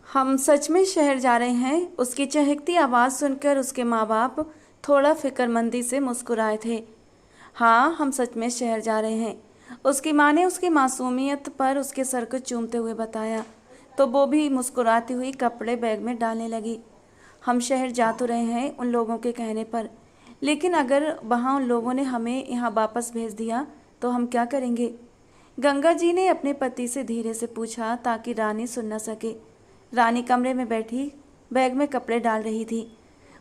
हम सच में शहर जा रहे हैं। उसकी चहकती आवाज़ सुनकर उसके माँ बाप थोड़ा फिक्रमंदी से मुस्कुराए थे। हाँ, हम सच में शहर जा रहे हैं, उसकी माँ ने उसकी मासूमियत पर उसके सर को चूमते हुए बताया। तो वो भी मुस्कुराती हुई कपड़े बैग में डालने लगी। हम शहर जा तो रहे हैं उन लोगों के कहने पर, लेकिन अगर वहाँ उन लोगों ने हमें यहाँ वापस भेज दिया तो हम क्या करेंगे? गंगा जी ने अपने पति से धीरे से पूछा ताकि रानी सुन न सके। रानी कमरे में बैठी बैग में कपड़े डाल रही थी।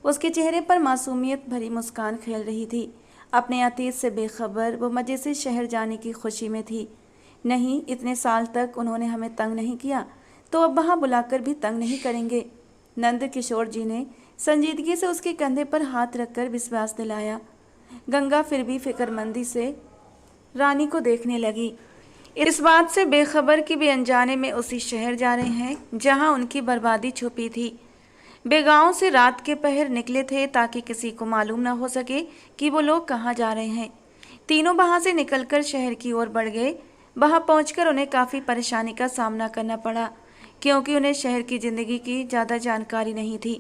उसके चेहरे पर मासूमियत भरी मुस्कान खेल रही थी। अपने अतीत से बेखबर वो मज़े से शहर जाने की खुशी में थी। नहीं, इतने साल तक उन्होंने हमें तंग नहीं किया, तो अब वहाँ बुलाकर भी तंग नहीं करेंगे। नंद किशोर जी ने संजीदगी से उसके कंधे पर हाथ रखकर विश्वास दिलाया। गंगा फिर भी फिक्रमंदी से रानी को देखने लगी, इस बात से बेखबर कि वे अनजाने में उसी शहर जा रहे हैं जहां उनकी बर्बादी छुपी थी। वे गांव से रात के पहर निकले थे ताकि किसी को मालूम न हो सके कि वो लोग कहाँ जा रहे हैं। तीनों वहां से निकलकर शहर की ओर बढ़ गए। वहां पहुंचकर उन्हें काफ़ी परेशानी का सामना करना पड़ा, क्योंकि उन्हें शहर की ज़िंदगी की ज़्यादा जानकारी नहीं थी।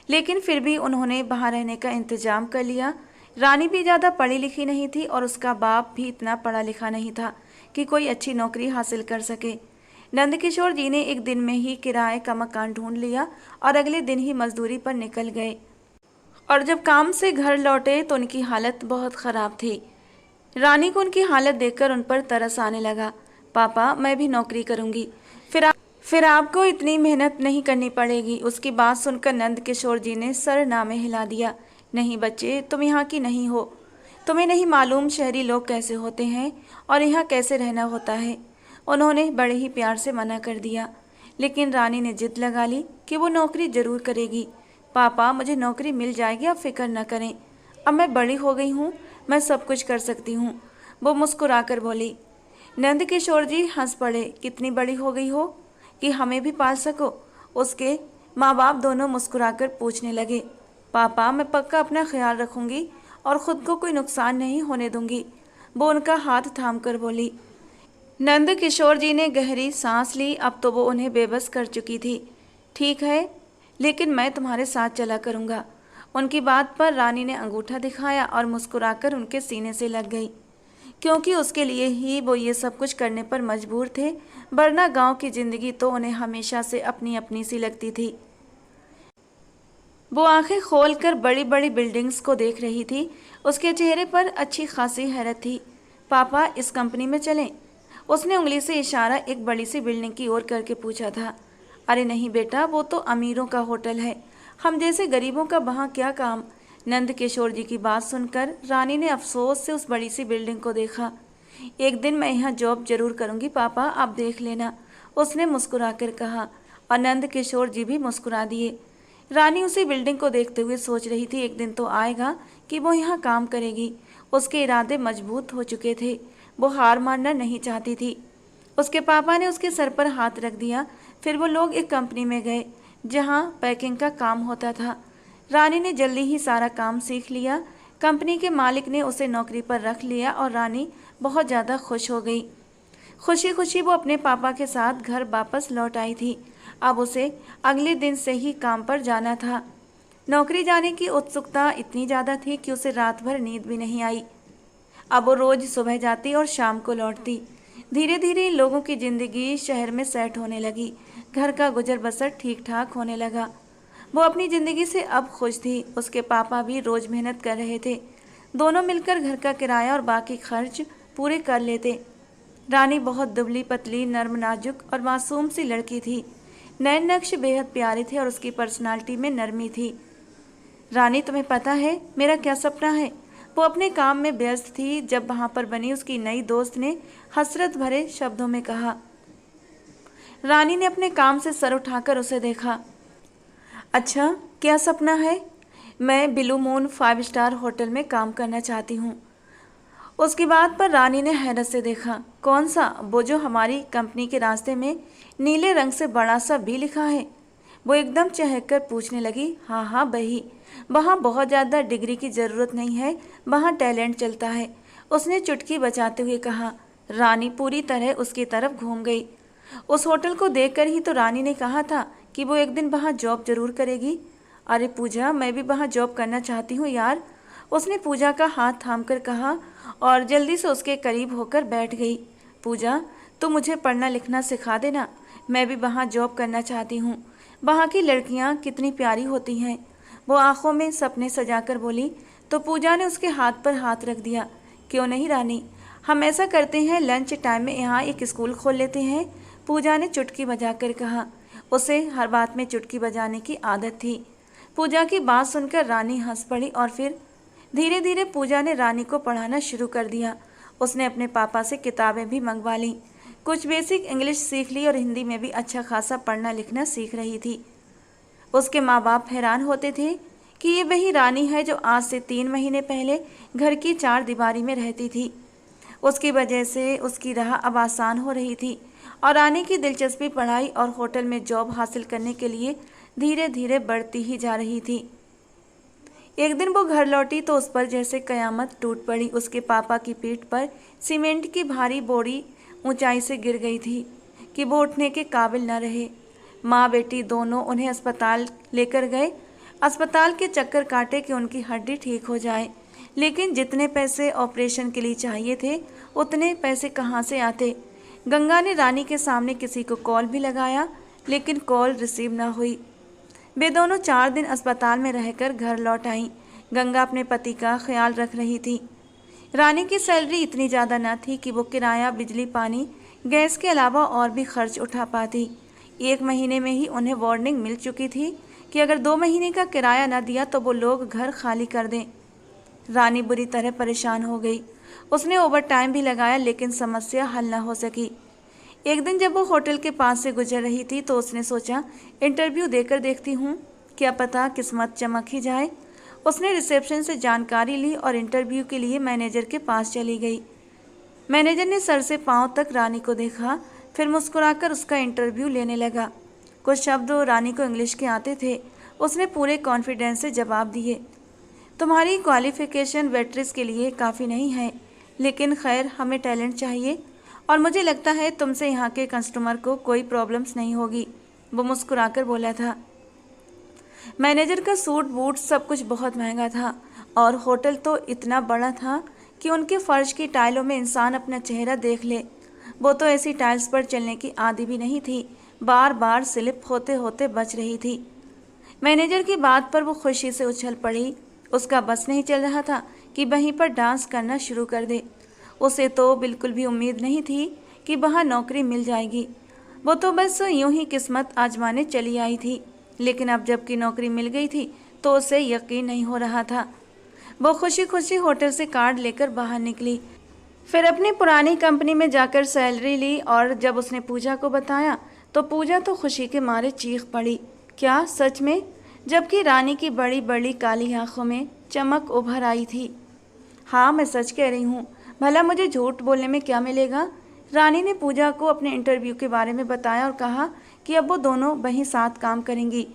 लेकिन फिर भी उन्होंने वहाँ रहने का इंतजाम कर लिया। रानी भी ज़्यादा पढ़ी लिखी नहीं थी और उसका बाप भी इतना पढ़ा लिखा नहीं था कि कोई अच्छी नौकरी हासिल कर सके। नंदकिशोर जी ने एक दिन में ही किराए का मकान ढूंढ लिया और अगले दिन ही मजदूरी पर निकल गए। और जब काम से घर लौटे तो उनकी हालत बहुत ख़राब थी। रानी को उनकी हालत देखकर उन पर तरस आने लगा। पापा, मैं भी नौकरी करूंगी, फिर आपको इतनी मेहनत नहीं करनी पड़ेगी। उसकी बात सुनकर नंद किशोर जी ने सर नामे हिला दिया। नहीं बच्चे, तुम यहाँ की नहीं हो। तुम्हें नहीं मालूम शहरी लोग कैसे होते हैं और यहाँ कैसे रहना होता है। उन्होंने बड़े ही प्यार से मना कर दिया, लेकिन रानी ने जिद लगा ली कि वो नौकरी जरूर करेगी। पापा, मुझे नौकरी मिल जाएगी, आप फिक्र न करें। अब मैं बड़ी हो गई हूँ, मैं सब कुछ कर सकती हूँ, वो मुस्कुराकर बोली। नंद किशोर जी हंस पड़े। कितनी बड़ी हो गई हो कि हमें भी पाल सको? उसके माँ बाप दोनों मुस्कुराकर पूछने लगे। पापा, मैं पक्का अपना ख्याल रखूंगी और ख़ुद को कोई नुकसान नहीं होने दूंगी, वो उनका हाथ थाम कर बोली। नंद किशोर जी ने गहरी सांस ली। अब तो वो उन्हें बेबस कर चुकी थी। ठीक है, लेकिन मैं तुम्हारे साथ चला करूँगा। उनकी बात पर रानी ने अंगूठा दिखाया और मुस्कुराकर उनके सीने से लग गई, क्योंकि उसके लिए ही वो ये सब कुछ करने पर मजबूर थे, वरना गांव की ज़िंदगी तो उन्हें हमेशा से अपनी अपनी सी लगती थी। वो आंखें खोलकर बड़ी बड़ी बिल्डिंग्स को देख रही थी। उसके चेहरे पर अच्छी खासी हैरत थी। पापा, इस कंपनी में चलें? उसने उंगली से इशारा एक बड़ी सी बिल्डिंग की ओर करके पूछा था। अरे नहीं बेटा, वो तो अमीरों का होटल है, हम जैसे गरीबों का वहाँ क्या काम। नंद किशोर जी की बात सुनकर रानी ने अफसोस से उस बड़ी सी बिल्डिंग को देखा। एक दिन मैं यहाँ जॉब जरूर करूँगी पापा, आप देख लेना, उसने मुस्कुराकर कहा। और नंद किशोर जी भी मुस्कुरा दिए। रानी उसी बिल्डिंग को देखते हुए सोच रही थी, एक दिन तो आएगा कि वो यहाँ काम करेगी। उसके इरादे मजबूत हो चुके थे, वो हार मानना नहीं चाहती थी। उसके पापा ने उसके सर पर हाथ रख दिया। फिर वो लोग एक कंपनी में गए जहाँ पैकिंग का काम होता था। रानी ने जल्दी ही सारा काम सीख लिया। कंपनी के मालिक ने उसे नौकरी पर रख लिया और रानी बहुत ज़्यादा खुश हो गई। खुशी खुशी वो अपने पापा के साथ घर वापस लौट आई थी। अब उसे अगले दिन से ही काम पर जाना था। नौकरी जाने की उत्सुकता इतनी ज़्यादा थी कि उसे रात भर नींद भी नहीं आई। अब वो रोज़ सुबह जाती और शाम को लौटती। धीरे धीरे लोगों की ज़िंदगी शहर में सेट होने लगी। घर का गुजर बसर ठीक ठाक होने लगा। वो अपनी ज़िंदगी से अब खुश थी। उसके पापा भी रोज़ मेहनत कर रहे थे। दोनों मिलकर घर का किराया और बाकी खर्च पूरे कर लेते। रानी बहुत दुबली पतली, नर्म नाजुक और मासूम सी लड़की थी। नैन नक्श बेहद प्यारे थे और उसकी पर्सनालिटी में नरमी थी। रानी, तुम्हें पता है मेरा क्या सपना है? वो अपने काम में व्यस्त थी जब वहाँ पर बनी उसकी नई दोस्त ने हसरत भरे शब्दों में कहा। रानी ने अपने काम से सर उठाकर उसे देखा। अच्छा, क्या सपना है? मैं ब्लू मून 5 स्टार होटल में काम करना चाहती हूँ। उसकी बात पर रानी ने हैरत से देखा। कौन सा? वो जो हमारी कंपनी के रास्ते में नीले रंग से बड़ा सा भी लिखा है? वो एकदम चहक कर पूछने लगी। हाँ हाँ वही। वहाँ बहुत ज़्यादा डिग्री की ज़रूरत नहीं है, वहाँ टैलेंट चलता है, उसने चुटकी बजाते हुए कहा। रानी पूरी तरह उसकी तरफ घूम गई। उस होटल को देखकर ही तो रानी ने कहा था कि वो एक दिन वहाँ जॉब जरूर करेगी। अरे पूजा, मैं भी वहाँ जॉब करना चाहती हूँ यार, उसने पूजा का हाथ थामकर कहा और जल्दी से उसके करीब होकर बैठ गई। पूजा, तू मुझे पढ़ना लिखना सिखा देना, मैं भी वहाँ जॉब करना चाहती हूँ। वहाँ की लड़कियाँ कितनी प्यारी होती हैं, वो आंखों में सपने सजाकर बोली। तो पूजा ने उसके हाथ पर हाथ रख दिया। क्यों नहीं रानी, हम ऐसा करते हैं, लंच टाइम में यहाँ एक स्कूल खोल लेते हैं, पूजा ने चुटकी बजाकर कहा। उसे हर बात में चुटकी बजाने की आदत थी। पूजा की बात सुनकर रानी हंस पड़ी और फिर धीरे धीरे पूजा ने रानी को पढ़ाना शुरू कर दिया। उसने अपने पापा से किताबें भी मंगवा लीं, कुछ बेसिक इंग्लिश सीख ली और हिंदी में भी अच्छा खासा पढ़ना लिखना सीख रही थी। उसके माँ बाप हैरान होते थे कि ये वही रानी है जो आज से 3 महीने पहले घर की 4 दीवारी में रहती थी। उसकी वजह से उसकी राह अब आसान हो रही थी और रानी की दिलचस्पी पढ़ाई और होटल में जॉब हासिल करने के लिए धीरे धीरे बढ़ती ही जा रही थी। एक दिन वो घर लौटी तो उस पर जैसे कयामत टूट पड़ी। उसके पापा की पीठ पर सीमेंट की भारी बोरी ऊंचाई से गिर गई थी कि वो उठने के काबिल न रहे। माँ बेटी दोनों उन्हें अस्पताल लेकर गए। अस्पताल के चक्कर काटे कि उनकी हड्डी ठीक हो जाए, लेकिन जितने पैसे ऑपरेशन के लिए चाहिए थे उतने पैसे कहाँ से आते। गंगा ने रानी के सामने किसी को कॉल भी लगाया, लेकिन कॉल रिसीव न हुई। वे दोनों 4 दिन अस्पताल में रहकर घर लौट आईं। गंगा अपने पति का ख्याल रख रही थी। रानी की सैलरी इतनी ज़्यादा न थी कि वो किराया, बिजली, पानी, गैस के अलावा और भी खर्च उठा पाती। 1 महीने में ही उन्हें वार्निंग मिल चुकी थी कि अगर 2 महीने का किराया न दिया तो वो लोग घर खाली कर दें। रानी बुरी तरह परेशान हो गई। उसने ओवर टाइम भी लगाया, लेकिन समस्या हल न हो सकी। एक दिन जब वो होटल के पास से गुजर रही थी तो उसने सोचा, इंटरव्यू देकर देखती हूँ, क्या पता किस्मत चमक ही जाए। उसने रिसेप्शन से जानकारी ली और इंटरव्यू के लिए मैनेजर के पास चली गई। मैनेजर ने सर से पांव तक रानी को देखा, फिर मुस्कुराकर उसका इंटरव्यू लेने लगा। कुछ शब्द रानी को इंग्लिश के आते थे। उसने पूरे कॉन्फिडेंस से जवाब दिए, तुम्हारी क्वालिफिकेशन वेट्रेस के लिए काफ़ी नहीं है, लेकिन खैर हमें टैलेंट चाहिए और मुझे लगता है तुमसे यहाँ के कस्टमर को कोई प्रॉब्लम्स नहीं होगी, वो मुस्कुराकर बोला था। मैनेजर का सूट बूट सब कुछ बहुत महंगा था और होटल तो इतना बड़ा था कि उनके फर्श की टाइलों में इंसान अपना चेहरा देख ले। वो तो ऐसी टाइल्स पर चलने की आदी भी नहीं थी, बार बार स्लिप होते होते बच रही थी। मैनेजर की बात पर वो खुशी से उछल पड़ी। उसका बस नहीं चल रहा था कि वहीं पर डांस करना शुरू कर दे। उसे तो बिल्कुल भी उम्मीद नहीं थी कि वहाँ नौकरी मिल जाएगी। वो तो बस यूं ही किस्मत आजमाने चली आई थी, लेकिन अब जबकि नौकरी मिल गई थी तो उसे यकीन नहीं हो रहा था। वो खुशी खुशी होटल से कार्ड लेकर बाहर निकली, फिर अपनी पुरानी कंपनी में जाकर सैलरी ली और जब उसने पूजा को बताया तो पूजा तो खुशी के मारे चीख पड़ी। क्या सच में? जबकि रानी की बड़ी बड़ी काली आंखों में चमक उभर आई थी। हाँ, मैं सच कह रही हूँ, भला मुझे झूठ बोलने में क्या मिलेगा। रानी ने पूजा को अपने इंटरव्यू के बारे में बताया और कहा कि अब वो दोनों वहीं साथ काम करेंगी।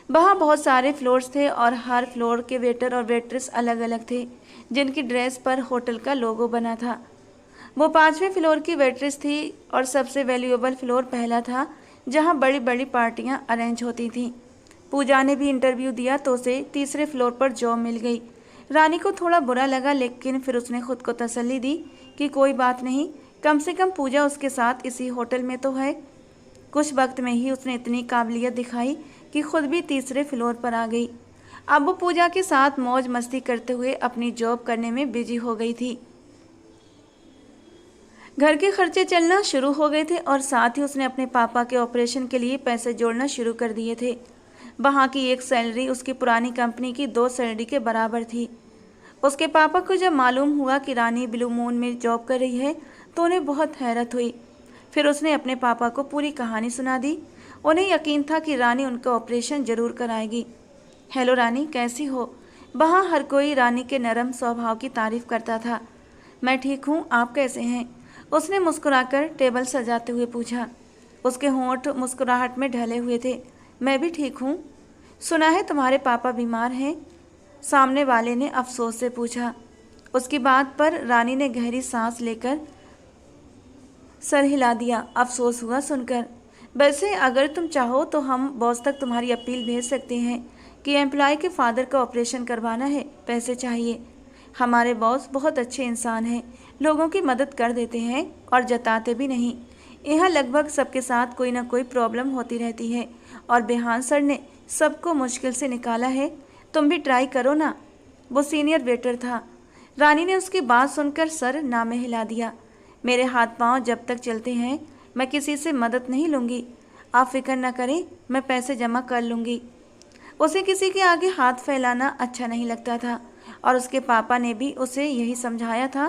वहाँ बहुत सारे फ्लोर्स थे और हर फ्लोर के वेटर और वेट्रेस अलग अलग थे, जिनकी ड्रेस पर होटल का लोगो बना था। वो 5वें फ्लोर की वेट्रेस थी और सबसे वैल्यूएबल फ्लोर पहला था, जहाँ बड़ी बड़ी पार्टियाँ अरेंज होती थीं। पूजा ने भी इंटरव्यू दिया तो उसे 3रे फ्लोर पर जॉब मिल गई। रानी को थोड़ा बुरा लगा, लेकिन फिर उसने खुद को तसल्ली दी कि कोई बात नहीं, कम से कम पूजा उसके साथ इसी होटल में तो है। कुछ वक्त में ही उसने इतनी काबिलियत दिखाई कि खुद भी 3रे फ्लोर पर आ गई। अब वो पूजा के साथ मौज मस्ती करते हुए अपनी जॉब करने में बिजी हो गई थी। घर के खर्चे चलना शुरू हो गए थे और साथ ही उसने अपने पापा के ऑपरेशन के लिए पैसे जोड़ना शुरू कर दिए थे। वहाँ की एक सैलरी उसकी पुरानी कंपनी की 2 सैलरी के बराबर थी। उसके पापा को जब मालूम हुआ कि रानी ब्लू मून में जॉब कर रही है तो उन्हें बहुत हैरत हुई। फिर उसने अपने पापा को पूरी कहानी सुना दी। उन्हें यकीन था कि रानी उनका ऑपरेशन जरूर कराएगी। हेलो रानी, कैसी हो? वहाँ हर कोई रानी के नरम स्वभाव की तारीफ करता था। मैं ठीक हूँ, आप कैसे हैं? उसने मुस्कुराकर टेबल सजाते हुए पूछा। उसके होंठ मुस्कुराहट में ढले हुए थे। मैं भी ठीक हूँ। सुना है तुम्हारे पापा बीमार हैं? सामने वाले ने अफसोस से पूछा। उसकी बात पर रानी ने गहरी सांस लेकर सर हिला दिया। अफसोस हुआ सुनकर। वैसे अगर तुम चाहो तो हम बॉस तक तुम्हारी अपील भेज सकते हैं कि एम्प्लॉय के फादर का ऑपरेशन करवाना है, पैसे चाहिए। हमारे बॉस बहुत अच्छे इंसान हैं, लोगों की मदद कर देते हैं और जताते भी नहीं। यहाँ लगभग सबके साथ कोई ना कोई प्रॉब्लम होती रहती है और बेहान सर ने सबको मुश्किल से निकाला है। तुम भी ट्राई करो ना। वो सीनियर वेटर था। रानी ने उसकी बात सुनकर सर ना में हिला दिया। मेरे हाथ पांव जब तक चलते हैं मैं किसी से मदद नहीं लूँगी। आप फिक्र न करें, मैं पैसे जमा कर लूँगी। उसे किसी के आगे हाथ फैलाना अच्छा नहीं लगता था और उसके पापा ने भी उसे यही समझाया था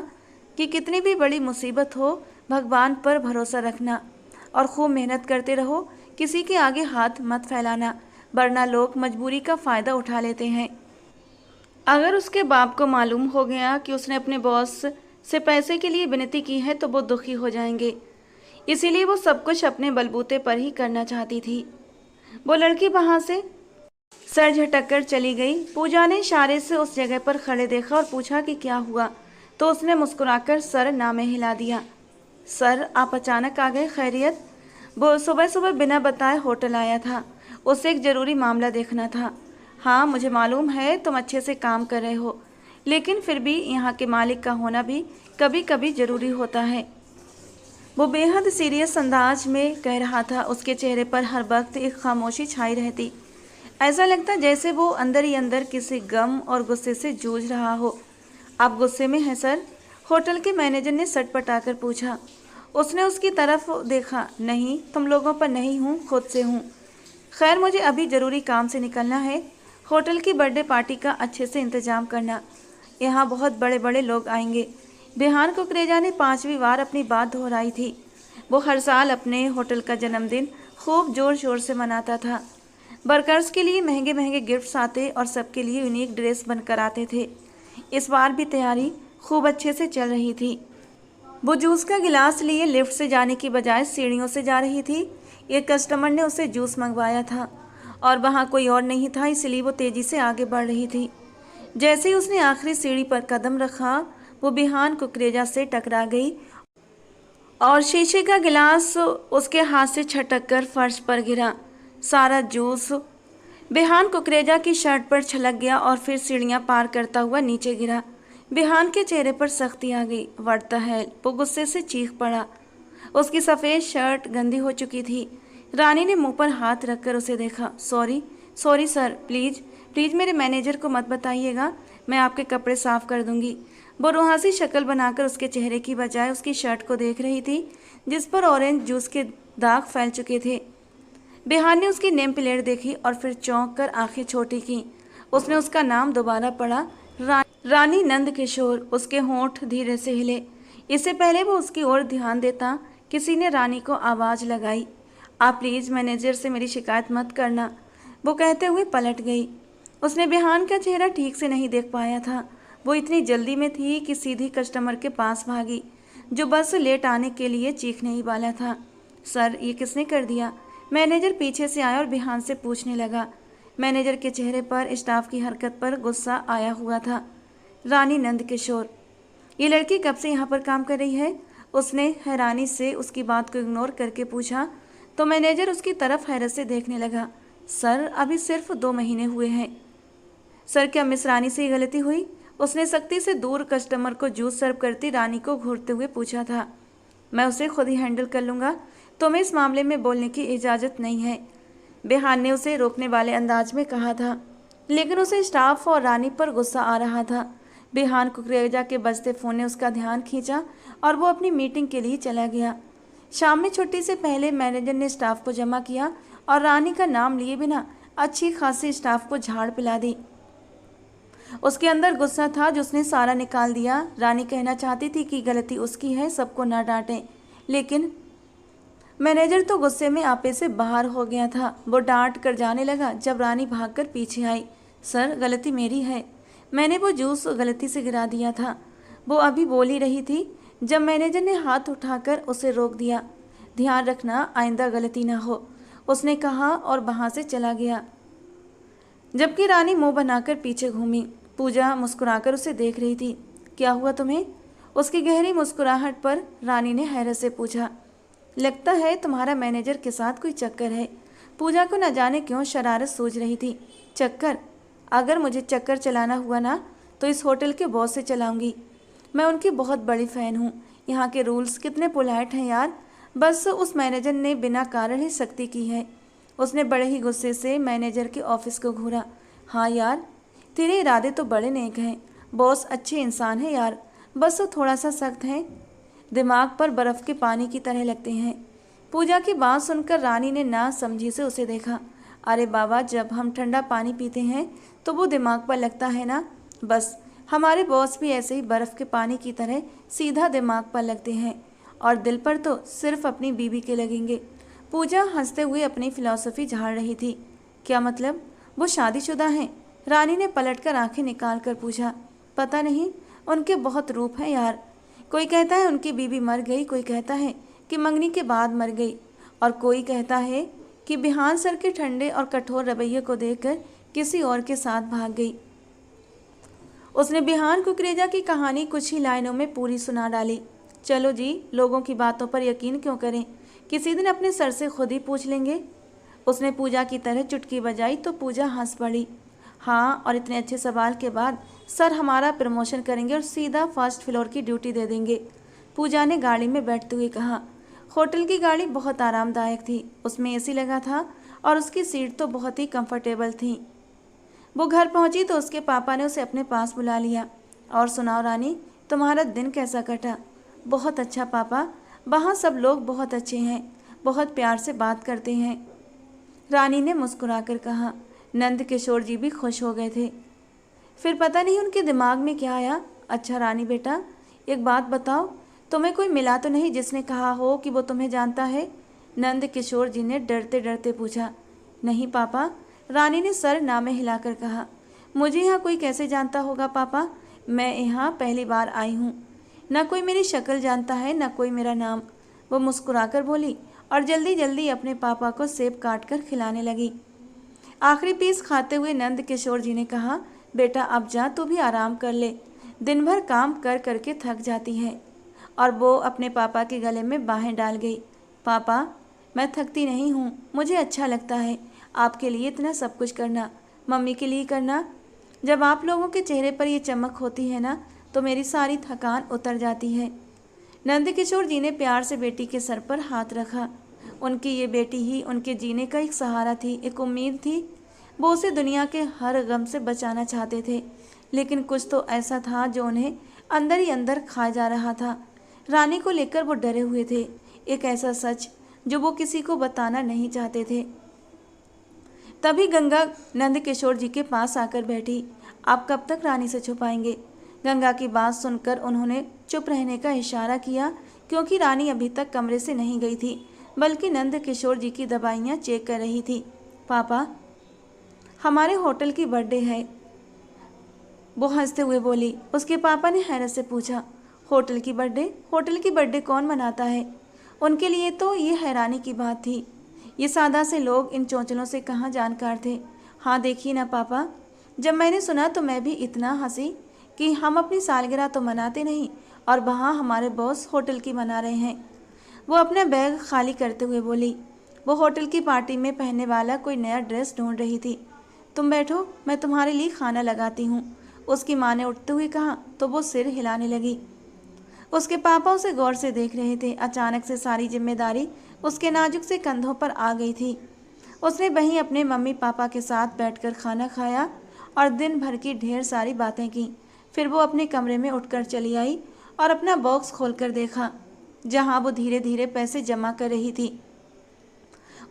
कि कितनी भी बड़ी मुसीबत हो, भगवान पर भरोसा रखना और खूब मेहनत करते रहो। किसी के आगे हाथ मत फैलाना, वरना लोग मजबूरी का फ़ायदा उठा लेते हैं। अगर उसके बाप को मालूम हो गया कि उसने अपने बॉस से पैसे के लिए विनती की है तो वो दुखी हो जाएंगे। इसीलिए वो सब कुछ अपने बलबूते पर ही करना चाहती थी। वो लड़की वहां से सर झटक कर चली गई। पूजा ने इशारे से उस जगह पर खड़े देखा और पूछा कि क्या हुआ, तो उसने मुस्कुराकर सर ना में हिला दिया। सर, आप अचानक आ गए, खैरियत? वो सुबह सुबह बिना बताए होटल आया था, उससे एक ज़रूरी मामला देखना था। हाँ, मुझे मालूम है तुम अच्छे से काम कर रहे हो, लेकिन फिर भी यहाँ के मालिक का होना भी कभी कभी ज़रूरी होता है। वो बेहद सीरियस अंदाज में कह रहा था। उसके चेहरे पर हर वक्त एक खामोशी छाई रहती। ऐसा लगता जैसे वो अंदर ही अंदर किसी गम और गुस्से से जूझ रहा हो। आप गुस्से में हैं सर? होटल के मैनेजर ने सटपटाकर पूछा। उसने उसकी तरफ देखा। नहीं, तुम लोगों पर नहीं हूँ, खुद से हूँ। खैर, मुझे अभी ज़रूरी काम से निकलना है। होटल की बर्थडे पार्टी का अच्छे से इंतजाम करना। यहाँ बहुत बड़े बड़े लोग आएंगे। बिहान कुकरेजा ने 5वीं बार अपनी बात दोहराई थी। वो हर साल अपने होटल का जन्मदिन खूब जोर शोर से मनाता था। वर्कर्स के लिए महंगे महंगे गिफ्ट्स आते और सबके लिए यूनिक ड्रेस बनकर आते थे। इस बार भी तैयारी खूब अच्छे से चल रही थी। वो जूस का गिलास लिए लिफ्ट से जाने की बजाय सीढ़ियों से जा रही थी। एक कस्टमर ने उसे जूस मंगवाया था और वहाँ कोई और नहीं था, इसलिए वो तेज़ी से आगे बढ़ रही थी। जैसे ही उसने आखिरी सीढ़ी पर कदम रखा, वो बिहान कुकरेजा से टकरा गई और शीशे का गिलास उसके हाथ से छटक कर फर्श पर गिरा। सारा जूस बिहान कुकरेजा की शर्ट पर छलक गया और फिर सीढ़ियाँ पार करता हुआ नीचे गिरा। बिहान के चेहरे पर सख्ती आ गई। What the hell! वो गुस्से से चीख पड़ा। उसकी सफ़ेद शर्ट गंदी हो चुकी थी। रानी ने मुंह पर हाथ रखकर उसे देखा। Sorry sorry sir, please please मेरे मैनेजर को मत बताइएगा, मैं आपके कपड़े साफ़ कर दूंगी। वो रुहासी शक्ल बनाकर उसके चेहरे की बजाय उसकी शर्ट को देख रही थी, जिस पर ऑरेंज जूस के दाग फैल चुके थे। बिहान ने उसकी नेम प्लेट देखी और फिर चौंक कर आंखें छोटी की। उसने उसका नाम दोबारा पढ़ा, रानी नंद किशोर। उसके होंठ धीरे से हिले। इससे पहले वो उसकी ओर ध्यान देता, किसी ने रानी को आवाज़ लगाई। आप प्लीज़ मैनेजर से मेरी शिकायत मत करना, वो कहते हुए पलट गई। उसने बिहान का चेहरा ठीक से नहीं देख पाया था। वो इतनी जल्दी में थी कि सीधी कस्टमर के पास भागी, जो बस लेट आने के लिए चीखने ही वाला था। सर, ये किसने कर दिया? मैनेजर पीछे से आया और बिहान से पूछने लगा। मैनेजर के चेहरे पर स्टाफ की हरकत पर गुस्सा आया हुआ था। रानी नंद किशोर, ये लड़की कब से यहाँ पर काम कर रही है? उसने हैरानी से उसकी बात को इग्नोर करके पूछा, तो मैनेजर उसकी तरफ हैरत से देखने लगा। सर, अभी सिर्फ 2 महीने हुए हैं। सर, क्या मिस रानी से ही गलती हुई? उसने सख्ती से दूर कस्टमर को जूस सर्व करती रानी को घूरते हुए पूछा था। मैं उसे खुद ही हैंडल कर लूँगा, तुम्हें इस मामले में बोलने की इजाज़त नहीं है, बिहान ने उसे रोकने वाले अंदाज में कहा था। लेकिन उसे स्टाफ और रानी पर गुस्सा आ रहा था। बिहान कुकरेजा के बजते फ़ोन ने उसका ध्यान खींचा और वो अपनी मीटिंग के लिए चला गया। शाम में छुट्टी से पहले मैनेजर ने स्टाफ को जमा किया और रानी का नाम लिए बिना अच्छी खासी स्टाफ को झाड़ पिला दी। उसके अंदर गुस्सा था जो उसने सारा निकाल दिया। रानी कहना चाहती थी कि गलती उसकी है, सबको ना डांटें, लेकिन मैनेजर तो गुस्से में आपे से बाहर हो गया था। वो डांट कर जाने लगा जब रानी भागकर पीछे आई। सर, गलती मेरी है, मैंने वो जूस गलती से गिरा दिया था। वो अभी बोल ही रही थी जब मैनेजर ने हाथ उठाकर उसे रोक दिया। ध्यान रखना आइंदा गलती ना हो, उसने कहा और वहाँ से चला गया। जबकि रानी मुंह बनाकर पीछे घूमी। पूजा मुस्कुराकर उसे देख रही थी। क्या हुआ तुम्हें? उसकी गहरी मुस्कुराहट पर रानी ने हैरत से पूछा। लगता है तुम्हारा मैनेजर के साथ कोई चक्कर है। पूजा को न जाने क्यों शरारत सूझ रही थी। चक्कर? अगर मुझे चक्कर चलाना हुआ ना तो इस होटल के बॉस से चलाऊंगी। मैं उनकी बहुत बड़ी फ़ैन हूँ। यहाँ के रूल्स कितने पोलाइट हैं यार। बस उस मैनेजर ने बिना कारण ही सख्ती की है। उसने बड़े ही गुस्से से मैनेजर के ऑफिस को घूरा। हाँ यार, तेरे इरादे तो बड़े नेक हैं। बॉस अच्छे इंसान है यार, बस वो थोड़ा सा सख्त हैं। दिमाग पर बर्फ़ के पानी की तरह लगते हैं। पूजा की बात सुनकर रानी ने ना समझी से उसे देखा। अरे बाबा, जब हम ठंडा पानी पीते हैं तो वो दिमाग पर लगता है ना। बस हमारे बॉस भी ऐसे ही बर्फ़ के पानी की तरह सीधा दिमाग पर लगते हैं, और दिल पर तो सिर्फ अपनी बीवी के लगेंगे। पूजा हंसते हुए अपनी फिलॉसफी झाड़ रही थी। क्या मतलब? वो शादीशुदा हैं? रानी ने पलटकर आंखें निकाल कर पूछा। पता नहीं, उनके बहुत रूप हैं यार। कोई कहता है उनकी बीवी मर गई, कोई कहता है कि मंगनी के बाद मर गई, और कोई कहता है कि बिहान सर के ठंडे और कठोर रवैये को देखकर किसी और के साथ भाग गई। उसने बिहान कुकरेजा की कहानी कुछ ही लाइनों में पूरी सुना डाली। चलो जी, लोगों की बातों पर यकीन क्यों करें, किसी दिन अपने सर से खुद ही पूछ लेंगे। उसने पूजा की तरह चुटकी बजाई तो पूजा हंस पड़ी। हाँ, और इतने अच्छे सवाल के बाद सर हमारा प्रमोशन करेंगे और सीधा फर्स्ट फ्लोर की ड्यूटी दे देंगे। पूजा ने गाड़ी में बैठते हुए कहा। होटल की गाड़ी बहुत आरामदायक थी। उसमें एसी लगा था और उसकी सीट तो बहुत ही कंफर्टेबल थी। वो घर पहुंची तो उसके पापा ने उसे अपने पास बुला लिया। और सुनाओ रानी, तुम्हारा दिन कैसा कटा? बहुत अच्छा पापा, वहाँ सब लोग बहुत अच्छे हैं, बहुत प्यार से बात करते हैं, रानी ने मुस्कुराकर कहा। नंद किशोर जी भी खुश हो गए थे। फिर पता नहीं उनके दिमाग में क्या आया। अच्छा रानी बेटा, एक बात बताओ, तुम्हें कोई मिला तो नहीं जिसने कहा हो कि वो तुम्हें जानता है? नंद किशोर जी ने डरते डरते पूछा। नहीं पापा, रानी ने सर नामे हिलाकर कहा। मुझे यहाँ कोई कैसे जानता होगा पापा, मैं यहाँ पहली बार आई हूँ। न कोई मेरी शक्ल जानता है, न कोई मेरा नाम। वो मुस्कुराकर बोली और जल्दी जल्दी अपने पापा को सेब काट कर खिलाने लगी। आखिरी पीस खाते हुए नंद किशोर जी ने कहा, बेटा अब जा, तू भी आराम कर ले, दिन भर काम कर करके थक जाती है। और वो अपने पापा के गले में बाहें डाल गई। पापा, मैं थकती नहीं हूँ, मुझे अच्छा लगता है आपके लिए इतना सब कुछ करना, मम्मी के लिए करना। जब आप लोगों के चेहरे पर ये चमक होती है ना, तो मेरी सारी थकान उतर जाती है। नंद किशोर जी ने प्यार से बेटी के सर पर हाथ रखा। उनकी ये बेटी ही उनके जीने का एक सहारा थी, एक उम्मीद थी। वो उसे दुनिया के हर गम से बचाना चाहते थे, लेकिन कुछ तो ऐसा था जो उन्हें अंदर ही अंदर खा जा रहा था। रानी को लेकर वो डरे हुए थे, एक ऐसा सच जो वो किसी को बताना नहीं चाहते थे। तभी गंगा नंद किशोर जी के पास आकर बैठी। आप कब तक रानी से छुपाएंगे? गंगा की बात सुनकर उन्होंने चुप रहने का इशारा किया, क्योंकि रानी अभी तक कमरे से नहीं गई थी, बल्कि नंद किशोर जी की दवाइयाँ चेक कर रही थी। पापा, हमारे होटल की बर्थडे है, वो हंसते हुए बोली। उसके पापा ने हैरत से पूछा, होटल की बर्थडे? होटल की बर्थडे कौन मनाता है? उनके लिए तो ये हैरानी की बात थी। ये सादा से लोग इन चौंचलों से कहाँ जानकार थे। हाँ देखिए ना पापा, जब मैंने सुना तो मैं भी इतना हंसी कि हम अपनी सालगिरह तो मनाते नहीं, और वहाँ हमारे बॉस होटल की मना रहे हैं। वो अपना बैग खाली करते हुए बोली। वो होटल की पार्टी में पहनने वाला कोई नया ड्रेस ढूंढ रही थी। तुम बैठो, मैं तुम्हारे लिए खाना लगाती हूँ, उसकी माँ ने उठते हुए कहा, तो वो सिर हिलाने लगी। उसके पापा उसे गौर से देख रहे थे। अचानक से सारी जिम्मेदारी उसके नाजुक से कंधों पर आ गई थी। उसने वहीं अपने मम्मी पापा के साथ बैठकर खाना खाया और दिन भर की ढेर सारी बातें की। फिर वो अपने कमरे में उठकर चली आई और अपना बॉक्स खोलकर देखा, जहां वो धीरे धीरे पैसे जमा कर रही थी।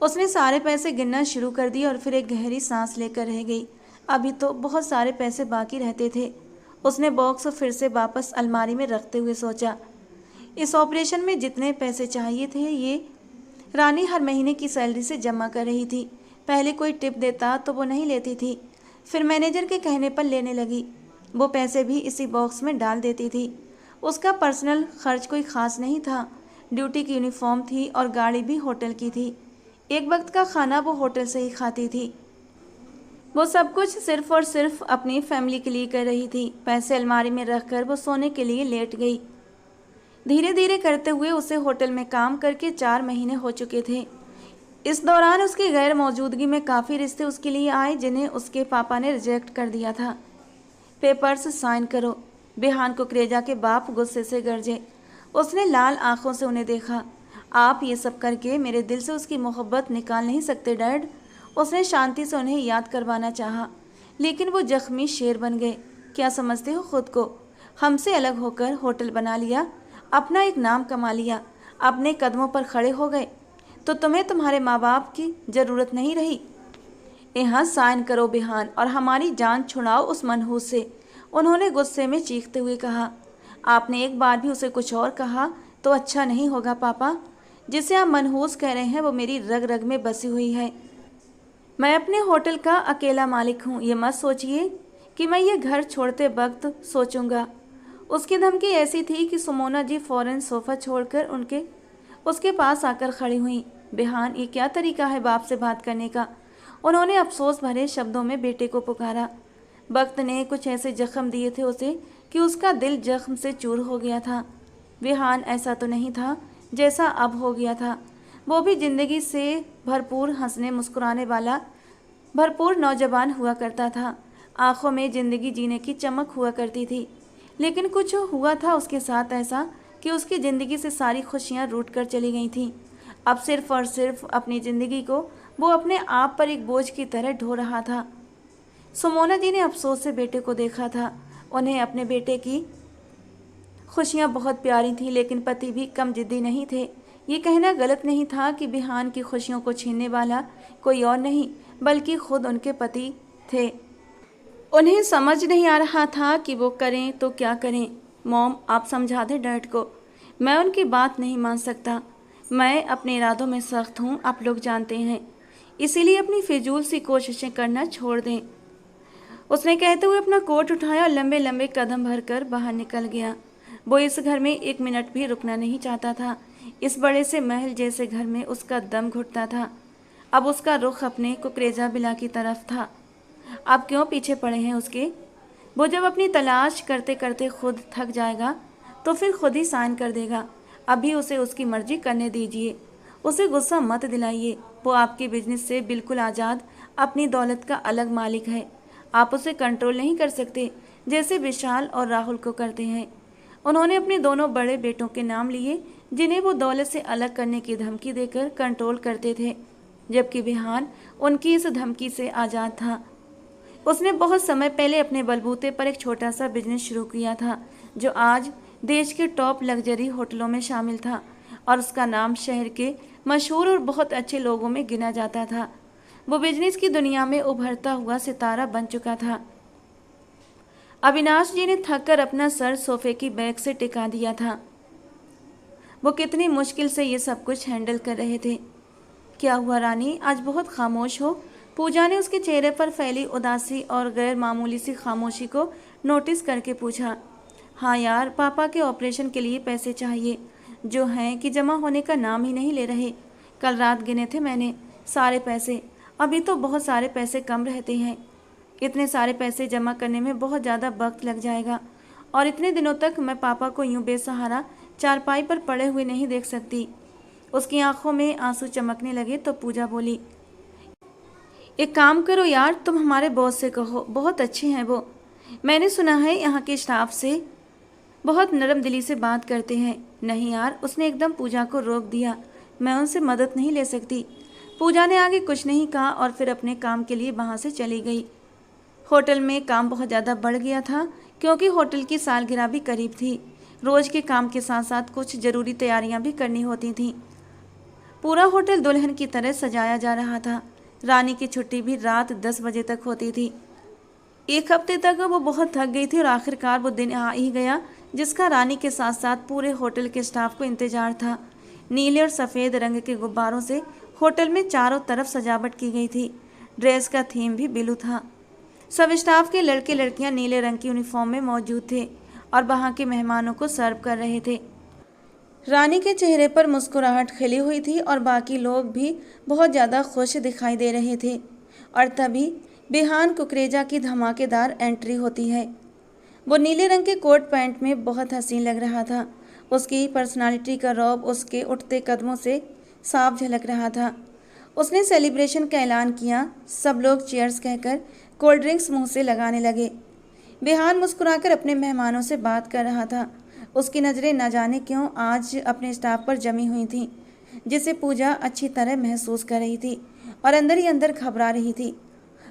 उसने सारे पैसे गिनना शुरू कर दिए और फिर एक गहरी सांस लेकर रह गई। अभी तो बहुत सारे पैसे बाकी रहते थे। उसने बॉक्स फिर से वापस अलमारी में रखते हुए सोचा, इस ऑपरेशन में जितने पैसे चाहिए थे ये रानी हर महीने की सैलरी से जमा कर रही थी। पहले कोई टिप देता तो वो नहीं लेती थी, फिर मैनेजर के कहने पर लेने लगी। वो पैसे भी इसी बॉक्स में डाल देती थी। उसका पर्सनल खर्च कोई ख़ास नहीं था। ड्यूटी की यूनिफॉर्म थी और गाड़ी भी होटल की थी। एक वक्त का खाना वो होटल से ही खाती थी। वो सब कुछ सिर्फ और सिर्फ अपनी फैमिली के लिए कर रही थी। पैसे अलमारी में रखकर वो सोने के लिए लेट गई। धीरे धीरे करते हुए उसे होटल में काम करके 4 महीने हो चुके थे। इस दौरान उसकी गैर मौजूदगी में काफ़ी रिश्ते उसके लिए आए जिन्हें उसके पापा ने रिजेक्ट कर दिया था। पेपर्स साइन करो। बिहान कुकरेजा के बाप गुस्से से गरजे। उसने लाल आंखों से उन्हें देखा। आप ये सब करके मेरे दिल से उसकी मोहब्बत निकाल नहीं सकते डैड। उसने शांति से उन्हें याद करवाना चाहा, लेकिन वो जख्मी शेर बन गए। क्या समझते हो खुद को? हमसे अलग होकर होटल बना लिया, अपना एक नाम कमा लिया, अपने कदमों पर खड़े हो गए, तो तुम्हें तुम्हारे माँ बाप की ज़रूरत नहीं रही। यहाँ साइन करो बिहान और हमारी जान छुड़ाओ उस मनहूस से। उन्होंने गुस्से में चीखते हुए कहा। आपने एक बार भी उसे कुछ और कहा तो अच्छा नहीं होगा पापा। जिसे आप मनहूस कह रहे हैं वो मेरी रग रग में बसी हुई है। मैं अपने होटल का अकेला मालिक हूँ। ये मत सोचिए कि मैं ये घर छोड़ते वक्त सोचूंगा। उसकी धमकी ऐसी थी कि सुमोना जी फौरन सोफ़ा छोड़कर उसके पास आकर खड़ी हुई। बिहान, ये क्या तरीका है बाप से बात करने का? उन्होंने अफसोस भरे शब्दों में बेटे को पुकारा। वक्त ने कुछ ऐसे जख्म दिए थे उसे कि उसका दिल जख्म से चूर हो गया था। बिहान, ऐसा तो नहीं था जैसा अब हो गया था। वो भी जिंदगी से भरपूर हंसने मुस्कुराने वाला भरपूर नौजवान हुआ करता था। आंखों में जिंदगी जीने की चमक हुआ करती थी। लेकिन कुछ हुआ था उसके साथ ऐसा कि उसकी ज़िंदगी से सारी खुशियाँ रूठ कर चली गई थीं। अब सिर्फ और सिर्फ अपनी ज़िंदगी को वो अपने आप पर एक बोझ की तरह ढो रहा था। सुमोना जी ने अफसोस से बेटे को देखा था। उन्हें अपने बेटे की खुशियाँ बहुत प्यारी थीं, लेकिन पति भी कम जिद्दी नहीं थे। ये कहना गलत नहीं था कि बिहान की खुशियों को छीनने वाला कोई और नहीं बल्कि खुद उनके पति थे। उन्हें समझ नहीं आ रहा था कि वो करें तो क्या करें। मॉम, आप समझा दें डैड को। मैं उनकी बात नहीं मान सकता। मैं अपने इरादों में सख्त हूँ, आप लोग जानते हैं। इसीलिए अपनी फिजूल सी कोशिशें करना छोड़ दें। उसने कहते हुए अपना कोट उठाया और लंबे लंबे कदम भरकर बाहर निकल गया। वो इस घर में 1 मिनट भी रुकना नहीं चाहता था। इस बड़े से महल जैसे घर में उसका दम घुटता था। अब उसका रुख अपने कुकरेजा बिला की तरफ था। अब क्यों पीछे पड़े हैं उसके? वो जब अपनी तलाश करते करते खुद थक जाएगा तो फिर खुद ही साइन कर देगा। अभी उसे उसकी मर्जी करने दीजिए। उसे गुस्सा मत दिलाइए। वो आपके बिजनेस से बिल्कुल आज़ाद, अपनी दौलत का अलग मालिक है। आप उसे कंट्रोल नहीं कर सकते जैसे विशाल और राहुल को करते हैं। उन्होंने अपने दोनों बड़े बेटों के नाम लिए जिन्हें वो दौलत से अलग करने की धमकी देकर कंट्रोल करते थे, जबकि बिहान उनकी इस धमकी से आज़ाद था। उसने बहुत समय पहले अपने बलबूते पर एक छोटा सा बिजनेस शुरू किया था जो आज देश के टॉप लग्जरी होटलों में शामिल था और उसका नाम शहर के मशहूर और बहुत अच्छे लोगों में गिना जाता था। वो बिजनेस की दुनिया में उभरता हुआ सितारा बन चुका था। अविनाश जी ने थक कर अपना सर सोफे की बैक से टिका दिया था। वो कितनी मुश्किल से ये सब कुछ हैंडल कर रहे थे। क्या हुआ रानी, आज बहुत खामोश हो? पूजा ने उसके चेहरे पर फैली उदासी और गैर मामूली सी खामोशी को नोटिस करके पूछा। हाँ यार, पापा के ऑपरेशन के लिए पैसे चाहिए, जो हैं कि जमा होने का नाम ही नहीं ले रहे। कल रात गिने थे मैंने सारे पैसे। अभी तो बहुत सारे पैसे कम रहते हैं। इतने सारे पैसे जमा करने में बहुत ज़्यादा वक्त लग जाएगा और इतने दिनों तक मैं पापा को यूं बेसहारा चारपाई पर पड़े हुए नहीं देख सकती। उसकी आंखों में आंसू चमकने लगे तो पूजा बोली, एक काम करो यार, तुम हमारे बॉस से कहो, बहुत अच्छे हैं वो। मैंने सुना है यहाँ के स्टाफ से बहुत नरम दिली से बात करते हैं। नहीं यार, उसने एकदम पूजा को रोक दिया। मैं उनसे मदद नहीं ले सकती। पूजा ने आगे कुछ नहीं कहा और फिर अपने काम के लिए वहाँ से चली गई। होटल में काम बहुत ज़्यादा बढ़ गया था क्योंकि होटल की सालगिरह भी करीब थी। रोज़ के काम के साथ साथ कुछ ज़रूरी तैयारियां भी करनी होती थीं। पूरा होटल दुल्हन की तरह सजाया जा रहा था। रानी की छुट्टी भी रात 10 बजे तक होती थी। 1 हफ्ते तक वो बहुत थक गई थी और आखिरकार वो दिन आ ही गया जिसका रानी के साथ साथ पूरे होटल के स्टाफ को इंतजार था। नीले और सफ़ेद रंग के गुब्बारों से होटल में चारों तरफ सजावट की गई थी। ड्रेस का थीम भी ब्लू था। सब स्टाफ के लड़के लड़कियां नीले रंग की यूनिफॉर्म में मौजूद थे और वहां के मेहमानों को सर्व कर रहे थे। रानी के चेहरे पर मुस्कुराहट खिली हुई थी और बाकी लोग भी बहुत ज़्यादा खुश दिखाई दे रहे थे। और तभी बिहान कुकरेजा की धमाकेदार एंट्री होती है। वो नीले रंग के कोट पैंट में बहुत हसीन लग रहा था। उसकी पर्सनालिटी का रौब उसके उठते कदमों से साफ झलक रहा था। उसने सेलिब्रेशन का ऐलान किया। सब लोग चीयर्स कहकर कोल्ड ड्रिंक्स मुंह से लगाने लगे। बिहान मुस्कुराकर अपने मेहमानों से बात कर रहा था। उसकी नज़रें न जाने क्यों आज अपने स्टाफ पर जमी हुई थीं, जिसे पूजा अच्छी तरह महसूस कर रही थी और अंदर ही अंदर घबरा रही थी।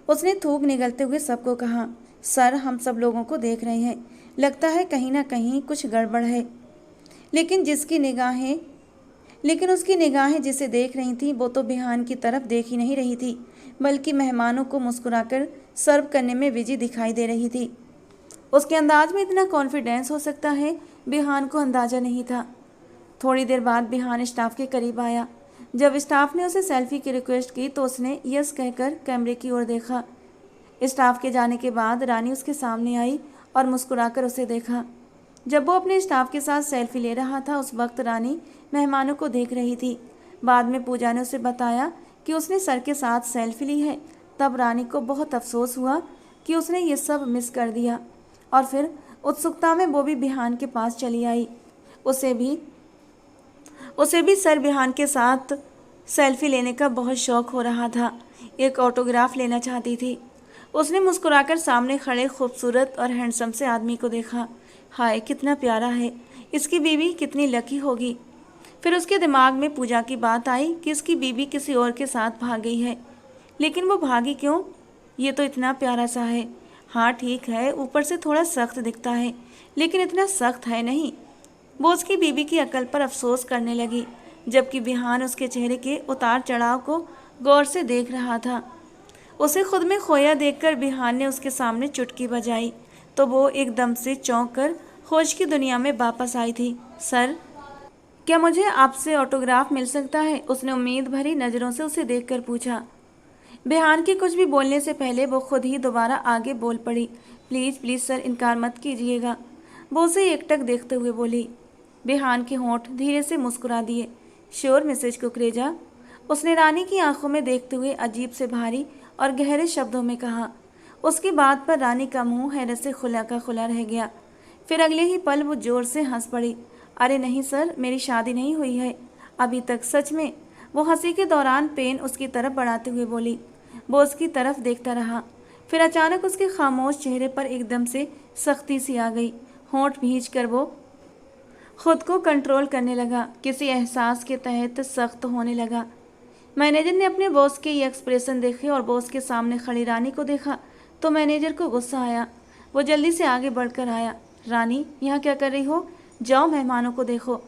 उसने थूक निगलते हुए सबको कहा, सर हम सब लोगों को देख रहे हैं, लगता है कहीं ना कहीं कुछ गड़बड़ है। लेकिन उसकी निगाहें जिसे देख रही थीं वो तो बिहान की तरफ देख ही नहीं रही थी, बल्कि मेहमानों को मुस्कुराकर सर्व करने में बिजी दिखाई दे रही थी। उसके अंदाज में इतना कॉन्फिडेंस हो सकता है, बिहान को अंदाज़ा नहीं था। थोड़ी देर बाद बिहान स्टाफ के करीब आया। जब स्टाफ ने उसे सेल्फी की रिक्वेस्ट की तो उसने यस कहकर कैमरे की ओर देखा। स्टाफ के जाने के बाद रानी उसके सामने आई और मुस्कुराकर उसे देखा। जब वो अपने स्टाफ के साथ सेल्फी ले रहा था उस वक्त रानी मेहमानों को देख रही थी। बाद में पूजा ने उसे बताया कि उसने सर के साथ सेल्फी ली है। तब रानी को बहुत अफसोस हुआ कि उसने ये सब मिस कर दिया और फिर उत्सुकता में वो भी बिहान के पास चली आई। उसे भी सर बिहान के साथ सेल्फी लेने का बहुत शौक हो रहा था। एक ऑटोग्राफ लेना चाहती थी। उसने मुस्कुराकर सामने खड़े खूबसूरत और हैंडसम से आदमी को देखा। हाय कितना प्यारा है, इसकी बीवी कितनी लकी होगी। फिर उसके दिमाग में पूजा की बात आई कि इसकी बीवी किसी और के साथ भाग गई है। लेकिन वो भागी क्यों? ये तो इतना प्यारा सा है। हाँ ठीक है, ऊपर से थोड़ा सख्त दिखता है लेकिन इतना सख्त है नहीं। वो उसकी बीवी की अकल पर अफसोस करने लगी, जबकि बिहान उसके चेहरे के उतार चढ़ाव को गौर से देख रहा था। उसे खुद में खोया देखकर बिहान ने उसके सामने चुटकी बजाई तो वो एकदम से चौंक कर होश की दुनिया में वापस आई थी। सर, क्या मुझे आपसे ऑटोग्राफ मिल सकता है? उसने उम्मीद भरी नज़रों से उसे देखकर पूछा। बिहान के कुछ भी बोलने से पहले वो खुद ही दोबारा आगे बोल पड़ी। प्लीज़ प्लीज़ सर, इनकार मत कीजिएगा। वो उसे एकटक देखते हुए बोली। बिहान के होंठ धीरे से मुस्कुरा दिए। श्योर मिसेज कुकरेजा, उसने रानी की आंखों में देखते हुए अजीब से भारी और गहरे शब्दों में कहा। उसकी बात पर रानी का मुंह हैरत से खुला का खुला रह गया। फिर अगले ही पल वो जोर से हंस पड़ी। अरे नहीं सर, मेरी शादी नहीं हुई है अभी तक, सच में। वो हंसी के दौरान पेन उसकी तरफ बढ़ाते हुए बोली। वो उसकी तरफ देखता रहा। फिर अचानक उसके खामोश चेहरे पर एकदम से सख्ती सी आ गई। होंठ भींच कर वो खुद को कंट्रोल करने लगा, किसी एहसास के तहत सख्त होने लगा। मैनेजर ने अपने बॉस के ये एक्सप्रेशन देखे और बॉस के सामने खड़ी रानी को देखा तो मैनेजर को गुस्सा आया। वो जल्दी से आगे बढ़कर आया। रानी, यहाँ क्या कर रही हो? जाओ मेहमानों को देखो,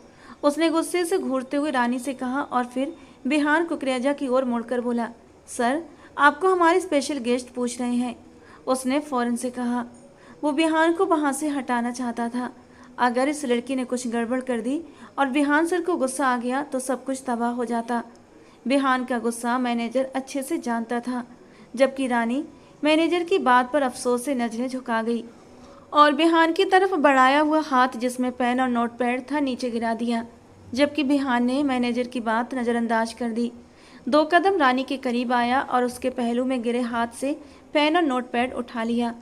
उसने गुस्से से घूरते हुए रानी से कहा और फिर बिहान कुकरेजा की ओर मुड़कर बोला। सर, आपको हमारे स्पेशल गेस्ट पूछ रहे हैं, उसने फौरन से कहा। वो बिहान को वहाँ से हटाना चाहता था। अगर इस लड़की ने कुछ गड़बड़ कर दी और बिहान सर को गुस्सा आ गया तो सब कुछ तबाह हो जाता। बिहान का गुस्सा मैनेजर अच्छे से जानता था, जबकि रानी मैनेजर की बात पर अफसोस से नजरें झुका गई और बिहान की तरफ बढ़ाया हुआ हाथ जिसमें पेन और नोटपैड था नीचे गिरा दिया, जबकि बिहान ने मैनेजर की बात नज़रअंदाज कर दी। 2 कदम रानी के करीब आया और उसके पहलू में गिरे हाथ से पेन और नोटपैड उठा लिया।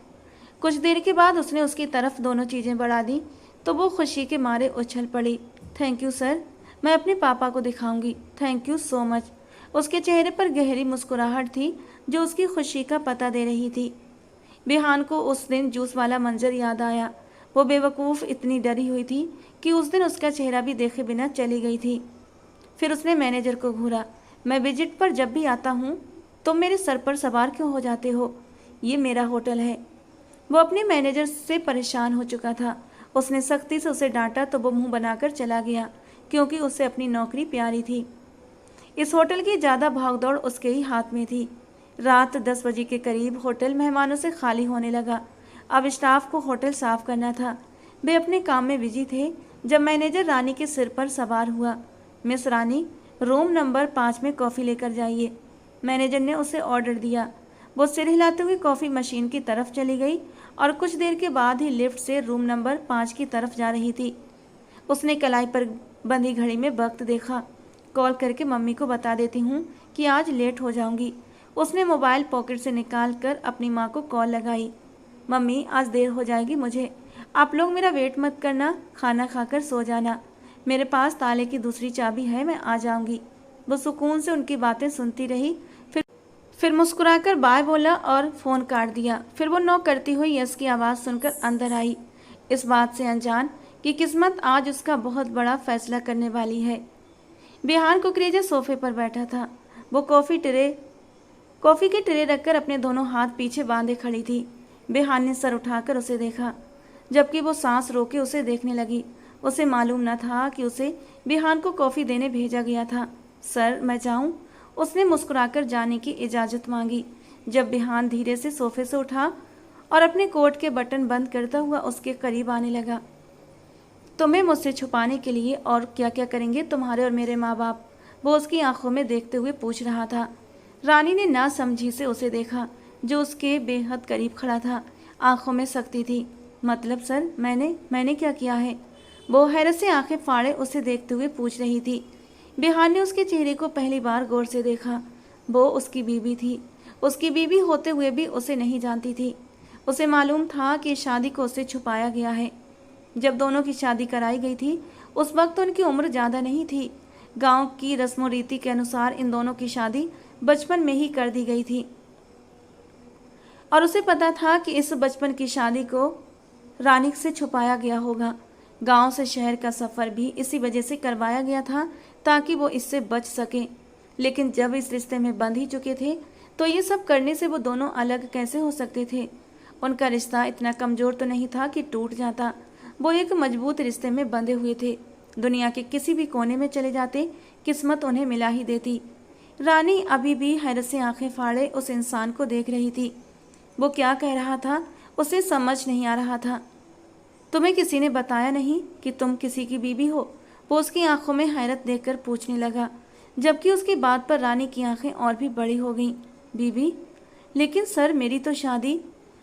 कुछ देर के बाद उसने उसकी तरफ दोनों चीज़ें बढ़ा दी तो वो खुशी के मारे उछल पड़ी। थैंक यू सर, मैं अपने पापा को दिखाऊंगी, थैंक यू सो मच। उसके चेहरे पर गहरी मुस्कुराहट थी जो उसकी खुशी का पता दे रही थी। बिहान को उस दिन जूस वाला मंजर याद आया। वो बेवकूफ़ इतनी डरी हुई थी कि उस दिन उसका चेहरा भी देखे बिना चली गई थी। फिर उसने मैनेजर को घूरा। मैं विजिट पर जब भी आता हूँ तुम मेरे सर पर सवार क्यों हो जाते हो? ये मेरा होटल है। वो अपने मैनेजर से परेशान हो चुका था। उसने सख्ती से उसे डांटा तो वो मुंह बनाकर चला गया, क्योंकि उसे अपनी नौकरी प्यारी थी। इस होटल की ज़्यादा भागदौड़ उसके ही हाथ में थी। रात 10 बजे के करीब होटल मेहमानों से खाली होने लगा। अब स्टाफ को होटल साफ करना था। वे अपने काम में बिजी थे जब मैनेजर रानी के सिर पर सवार हुआ। मिस रानी, रूम नंबर 5 में कॉफ़ी लेकर जाइए, मैनेजर ने उसे ऑर्डर दिया। वो सिर हिलाते हुए कॉफ़ी मशीन की तरफ चली गई और कुछ देर के बाद ही लिफ्ट से रूम नंबर 5 की तरफ जा रही थी। उसने कलाई पर बंधी घड़ी में वक्त देखा। कॉल करके मम्मी को बता देती हूँ कि आज लेट हो जाऊँगी। उसने मोबाइल पॉकेट से निकाल कर अपनी माँ को कॉल लगाई। मम्मी, आज देर हो जाएगी मुझे, आप लोग मेरा वेट मत करना, खाना खाकर सो जाना। मेरे पास ताले की दूसरी चाबी है, मैं आ जाऊंगी। वो सुकून से उनकी बातें सुनती रही। फिर मुस्कुराकर बाय बोला और फ़ोन काट दिया। फिर वो नॉक करती हुई यश की आवाज़ सुनकर अंदर आई, इस बात से अनजान कि किस्मत आज उसका बहुत बड़ा फैसला करने वाली है। बिहान कुकरेजा सोफे पर बैठा था। वो कॉफ़ी की ट्रे रखकर अपने दोनों हाथ पीछे बांधे खड़ी थी। बिहान ने सर उठाकर उसे देखा, जबकि वो सांस रोके उसे देखने लगी। उसे मालूम न था कि उसे बिहान को कॉफ़ी देने भेजा गया था। सर, मैं जाऊं? उसने मुस्कुराकर जाने की इजाज़त मांगी। जब बिहान धीरे से सोफे से उठा और अपने कोट के बटन बंद करता हुआ उसके करीब आने लगा। तुम्हें मुझसे छुपाने के लिए और क्या क्या करेंगे तुम्हारे और मेरे माँ बाप? वो उसकी आंखों में देखते हुए पूछ रहा था। रानी ने नासमझी से उसे देखा, जो उसके बेहद करीब खड़ा था। आंखों में सख्ती थी। मतलब सर, मैंने क्या किया है? वो हैरत से आंखें फाड़े उसे देखते हुए पूछ रही थी। बिहान ने उसके चेहरे को पहली बार गौर से देखा। वो उसकी बीवी थी। उसकी बीवी होते हुए भी उसे नहीं जानती थी। उसे मालूम था कि शादी को उससे छुपाया गया है। जब दोनों की शादी कराई गई थी, उस वक्त उनकी उम्र ज़्यादा नहीं थी। गांव की रस्मों रीति के अनुसार इन दोनों की शादी बचपन में ही कर दी गई थी और उसे पता था कि इस बचपन की शादी को रानी से छुपाया गया होगा। गांव से शहर का सफ़र भी इसी वजह से करवाया गया था, ताकि वो इससे बच सके। लेकिन जब इस रिश्ते में बंध ही चुके थे, तो ये सब करने से वो दोनों अलग कैसे हो सकते थे? उनका रिश्ता इतना कमज़ोर तो नहीं था कि टूट जाता। वो एक मजबूत रिश्ते में बंधे हुए थे। दुनिया के किसी भी कोने में चले जाते, किस्मत उन्हें मिला ही देती। रानी अभी भी हैरत से आंखें फाड़े उस इंसान को देख रही थी। वो क्या कह रहा था, उसे समझ नहीं आ रहा था। तुम्हें किसी ने बताया नहीं कि तुम किसी की बीवी हो? वो उसकी आंखों में हैरत देखकर पूछने लगा, जबकि उसकी बात पर रानी की आंखें और भी बड़ी हो गईं। बीवी? लेकिन सर, मेरी तो शादी।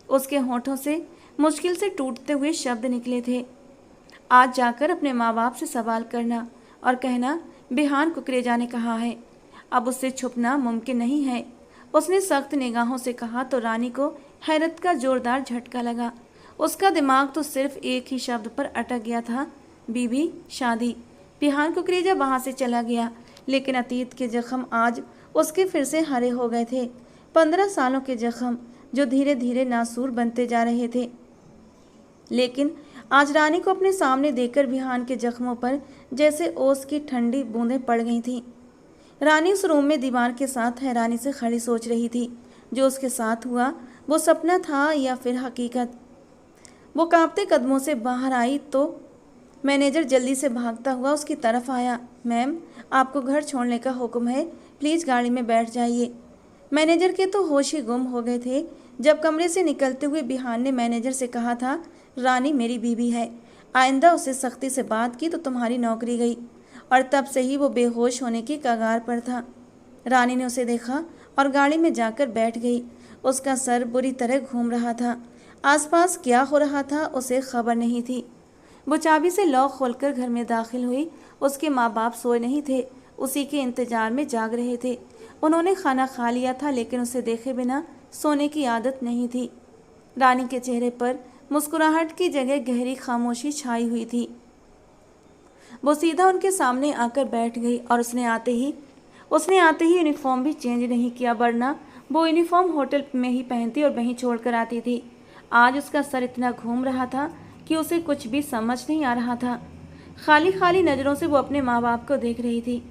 उसके होठों से मुश्किल से टूटते हुए शब्द निकले थे। आज जाकर अपने माँ बाप से सवाल करना और कहना बिहान कुकरेजा ने कहा है। अब उससे छुपना मुमकिन नहीं है। उसने सख्त निगाहों से कहा तो रानी को हैरत का जोरदार झटका लगा। उसका दिमाग तो सिर्फ एक ही शब्द पर अटक गया था, बीवी, शादी। बिहान कुकरेजा वहाँ से चला गया, लेकिन अतीत के जख्म आज उसके फिर से हरे हो गए थे। 15 सालों के जख्म जो धीरे धीरे नासूर बनते जा रहे थे। लेकिन आज रानी को अपने सामने देखकर बिहान के जख्मों पर जैसे ओस की ठंडी बूंदें पड़ गई थीं। रानी उस रूम में दीवार के साथ हैरानी से खड़ी सोच रही थी। जो उसके साथ हुआ वो सपना था या फिर हकीकत? वो कांपते कदमों से बाहर आई तो मैनेजर जल्दी से भागता हुआ उसकी तरफ आया। मैम, आपको घर छोड़ने का हुक्म है, प्लीज़ गाड़ी में बैठ जाइए। मैनेजर के तो होश ही गुम हो गए थे जब कमरे से निकलते हुए बिहान ने मैनेजर से कहा था, रानी मेरी बीवी है, आइंदा उससे सख्ती से बात की तो तुम्हारी नौकरी गई। और तब से ही वो बेहोश होने की कगार पर था। रानी ने उसे देखा और गाड़ी में जाकर बैठ गई। उसका सर बुरी तरह घूम रहा था। आसपास क्या हो रहा था उसे खबर नहीं थी। वो चाबी से लॉक खोलकर घर में दाखिल हुई। उसके माँ बाप सोए नहीं थे, उसी के इंतजार में जाग रहे थे। उन्होंने खाना खा लिया था, लेकिन उसे देखे बिना सोने की आदत नहीं थी। रानी के चेहरे पर मुस्कुराहट की जगह गहरी खामोशी छाई हुई थी। वो सीधा उनके सामने आकर बैठ गई और उसने आते ही यूनिफॉर्म भी चेंज नहीं किया, वरना वो यूनिफॉर्म होटल में ही पहनती और वहीं छोड़कर आती थी। आज उसका सर इतना घूम रहा था कि उसे कुछ भी समझ नहीं आ रहा था। खाली खाली नज़रों से वो अपने माँ बाप को देख रही थी।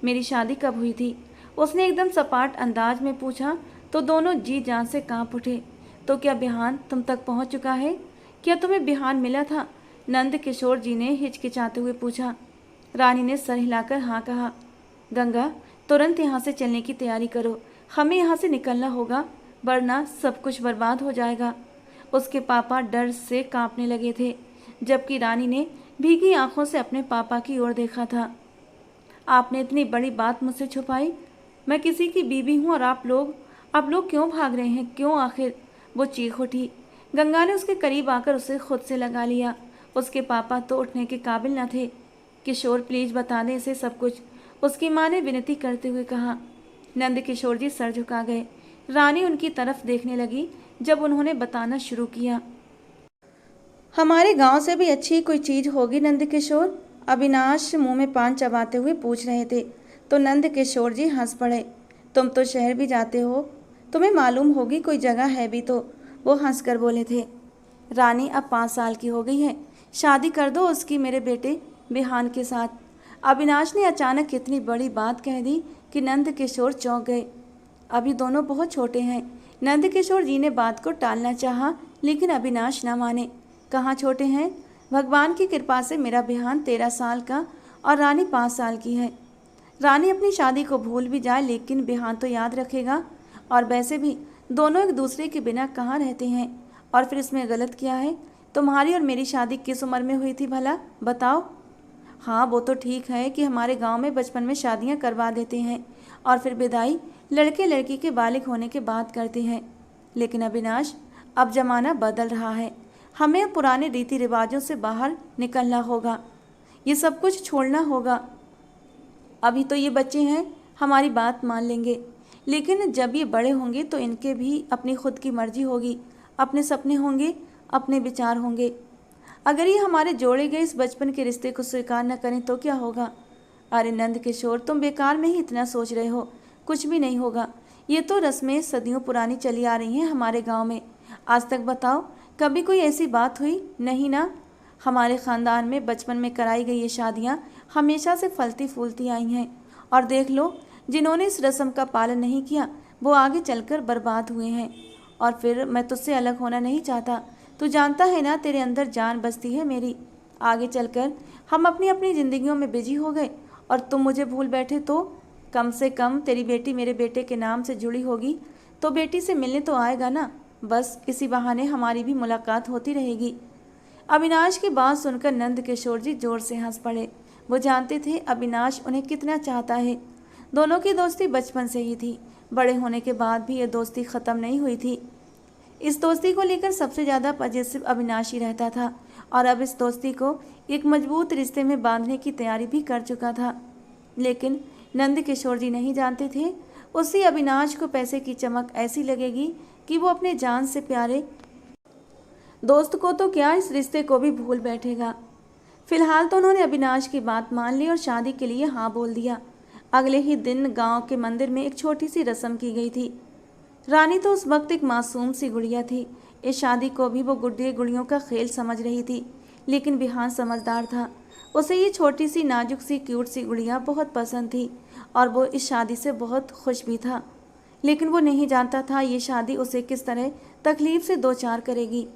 मेरी शादी कब हुई थी? उसने एकदम सपाट अंदाज में पूछा तो दोनों जी जान से कांप उठे। तो क्या बिहान तुम तक पहुंच चुका है? क्या तुम्हें बिहान मिला था? नंद किशोर जी ने हिचकिचाते हुए पूछा। रानी ने सर हिलाकर हाँ कहा। गंगा, तुरंत यहाँ से चलने की तैयारी करो, हमें यहाँ से निकलना होगा, वरना सब कुछ बर्बाद हो जाएगा। उसके पापा डर से कांपने लगे थे, जबकि रानी ने भीगी आंखों से अपने पापा की ओर देखा था। आपने इतनी बड़ी बात मुझसे छुपाई। मैं किसी की बीवी हूँ और आप लोग क्यों भाग रहे हैं? क्यों आखिर? वो चीख उठी। गंगा ने उसके करीब आकर उसे खुद से लगा लिया। उसके पापा तो उठने के काबिल न थे। किशोर, प्लीज बता दें इसे सब कुछ, उसकी माँ ने विनती करते हुए कहा। नंद किशोर जी सर झुका गए। रानी उनकी तरफ देखने लगी जब उन्होंने बताना शुरू किया। हमारे गांव से भी अच्छी कोई चीज़ होगी नंद किशोर, अविनाश मुंह में पान चबाते हुए पूछ रहे थे तो नंद किशोर जी हंस पड़े। तुम तो शहर भी जाते हो, तुम्हें मालूम होगी कोई जगह है भी तो, वो हंसकर बोले थे। रानी अब 5 साल की हो गई है, शादी कर दो उसकी मेरे बेटे बिहान के साथ। अविनाश ने अचानक इतनी बड़ी बात कह दी कि नंद किशोर चौंक गए। अभी दोनों बहुत छोटे हैं। नंद किशोर जी ने बात को टालना चाहा, लेकिन अविनाश न माने। कहाँ छोटे हैं, भगवान की कृपा से मेरा बिहान 13 साल का और रानी 5 साल की है। रानी अपनी शादी को भूल भी जाए लेकिन बिहान तो याद रखेगा। और वैसे भी दोनों एक दूसरे के बिना कहाँ रहते हैं। और फिर इसमें गलत क्या है? तुम्हारी और मेरी शादी किस उम्र में हुई थी भला, बताओ? हाँ, वो तो ठीक है कि हमारे गांव में बचपन में शादियां करवा देते हैं और फिर विदाई लड़के लड़की के बालिग होने के बाद करते हैं। लेकिन अविनाश, अब जमाना बदल रहा है, हमें अब पुराने रीति रिवाजों से बाहर निकलना होगा, ये सब कुछ छोड़ना होगा। अभी तो ये बच्चे हैं, हमारी बात मान लेंगे, लेकिन जब ये बड़े होंगे तो इनके भी अपनी खुद की मर्जी होगी, अपने सपने होंगे, अपने विचार होंगे। अगर ये हमारे जोड़े गए इस बचपन के रिश्ते को स्वीकार न करें तो क्या होगा? अरे नंद किशोर, तुम बेकार में ही इतना सोच रहे हो, कुछ भी नहीं होगा। ये तो रस्में सदियों पुरानी चली आ रही हैं हमारे गांव में। आज तक बताओ, कभी कोई ऐसी बात हुई? नहीं ना। हमारे ख़ानदान में बचपन में कराई गई ये शादियाँ हमेशा से फलती फूलती आई हैं। और देख लो, जिन्होंने इस रस्म का पालन नहीं किया वो आगे चलकर बर्बाद हुए हैं। और फिर मैं तुझसे अलग होना नहीं चाहता। तू जानता है ना, तेरे अंदर जान बसती है मेरी। आगे चलकर हम अपनी अपनी ज़िंदगियों में बिजी हो गए और तुम मुझे भूल बैठे तो कम से कम तेरी बेटी मेरे बेटे के नाम से जुड़ी होगी तो बेटी से मिलने तो आएगा ना। बस इसी बहाने हमारी भी मुलाकात होती रहेगी। अविनाश की बात सुनकर नंद किशोर जी जोर से हंस पड़े। वो जानते थे अविनाश उन्हें कितना चाहता है। दोनों की दोस्ती बचपन से ही थी, बड़े होने के बाद भी ये दोस्ती ख़त्म नहीं हुई थी। इस दोस्ती को लेकर सबसे ज़्यादा पॉजिटिव अविनाश ही रहता था और अब इस दोस्ती को एक मजबूत रिश्ते में बांधने की तैयारी भी कर चुका था। लेकिन नंद किशोर जी नहीं जानते थे, उसी अविनाश को पैसे की चमक ऐसी लगेगी कि वो अपने जान से प्यारे दोस्त को तो क्या, इस रिश्ते को भी भूल बैठेगा। फिलहाल तो उन्होंने अविनाश की बात मान ली और शादी के लिए हाँ बोल दिया। अगले ही दिन गांव के मंदिर में एक छोटी सी रस्म की गई थी। रानी तो उस वक्त एक मासूम सी गुड़िया थी। इस शादी को भी वो गुड्डे गुड़ियों का खेल समझ रही थी, लेकिन बिहान समझदार था। उसे ये छोटी सी नाजुक सी क्यूट सी गुड़िया बहुत पसंद थी और वो इस शादी से बहुत खुश भी था। लेकिन वो नहीं जानता था ये शादी उसे किस तरह तकलीफ से दो चार करेगी।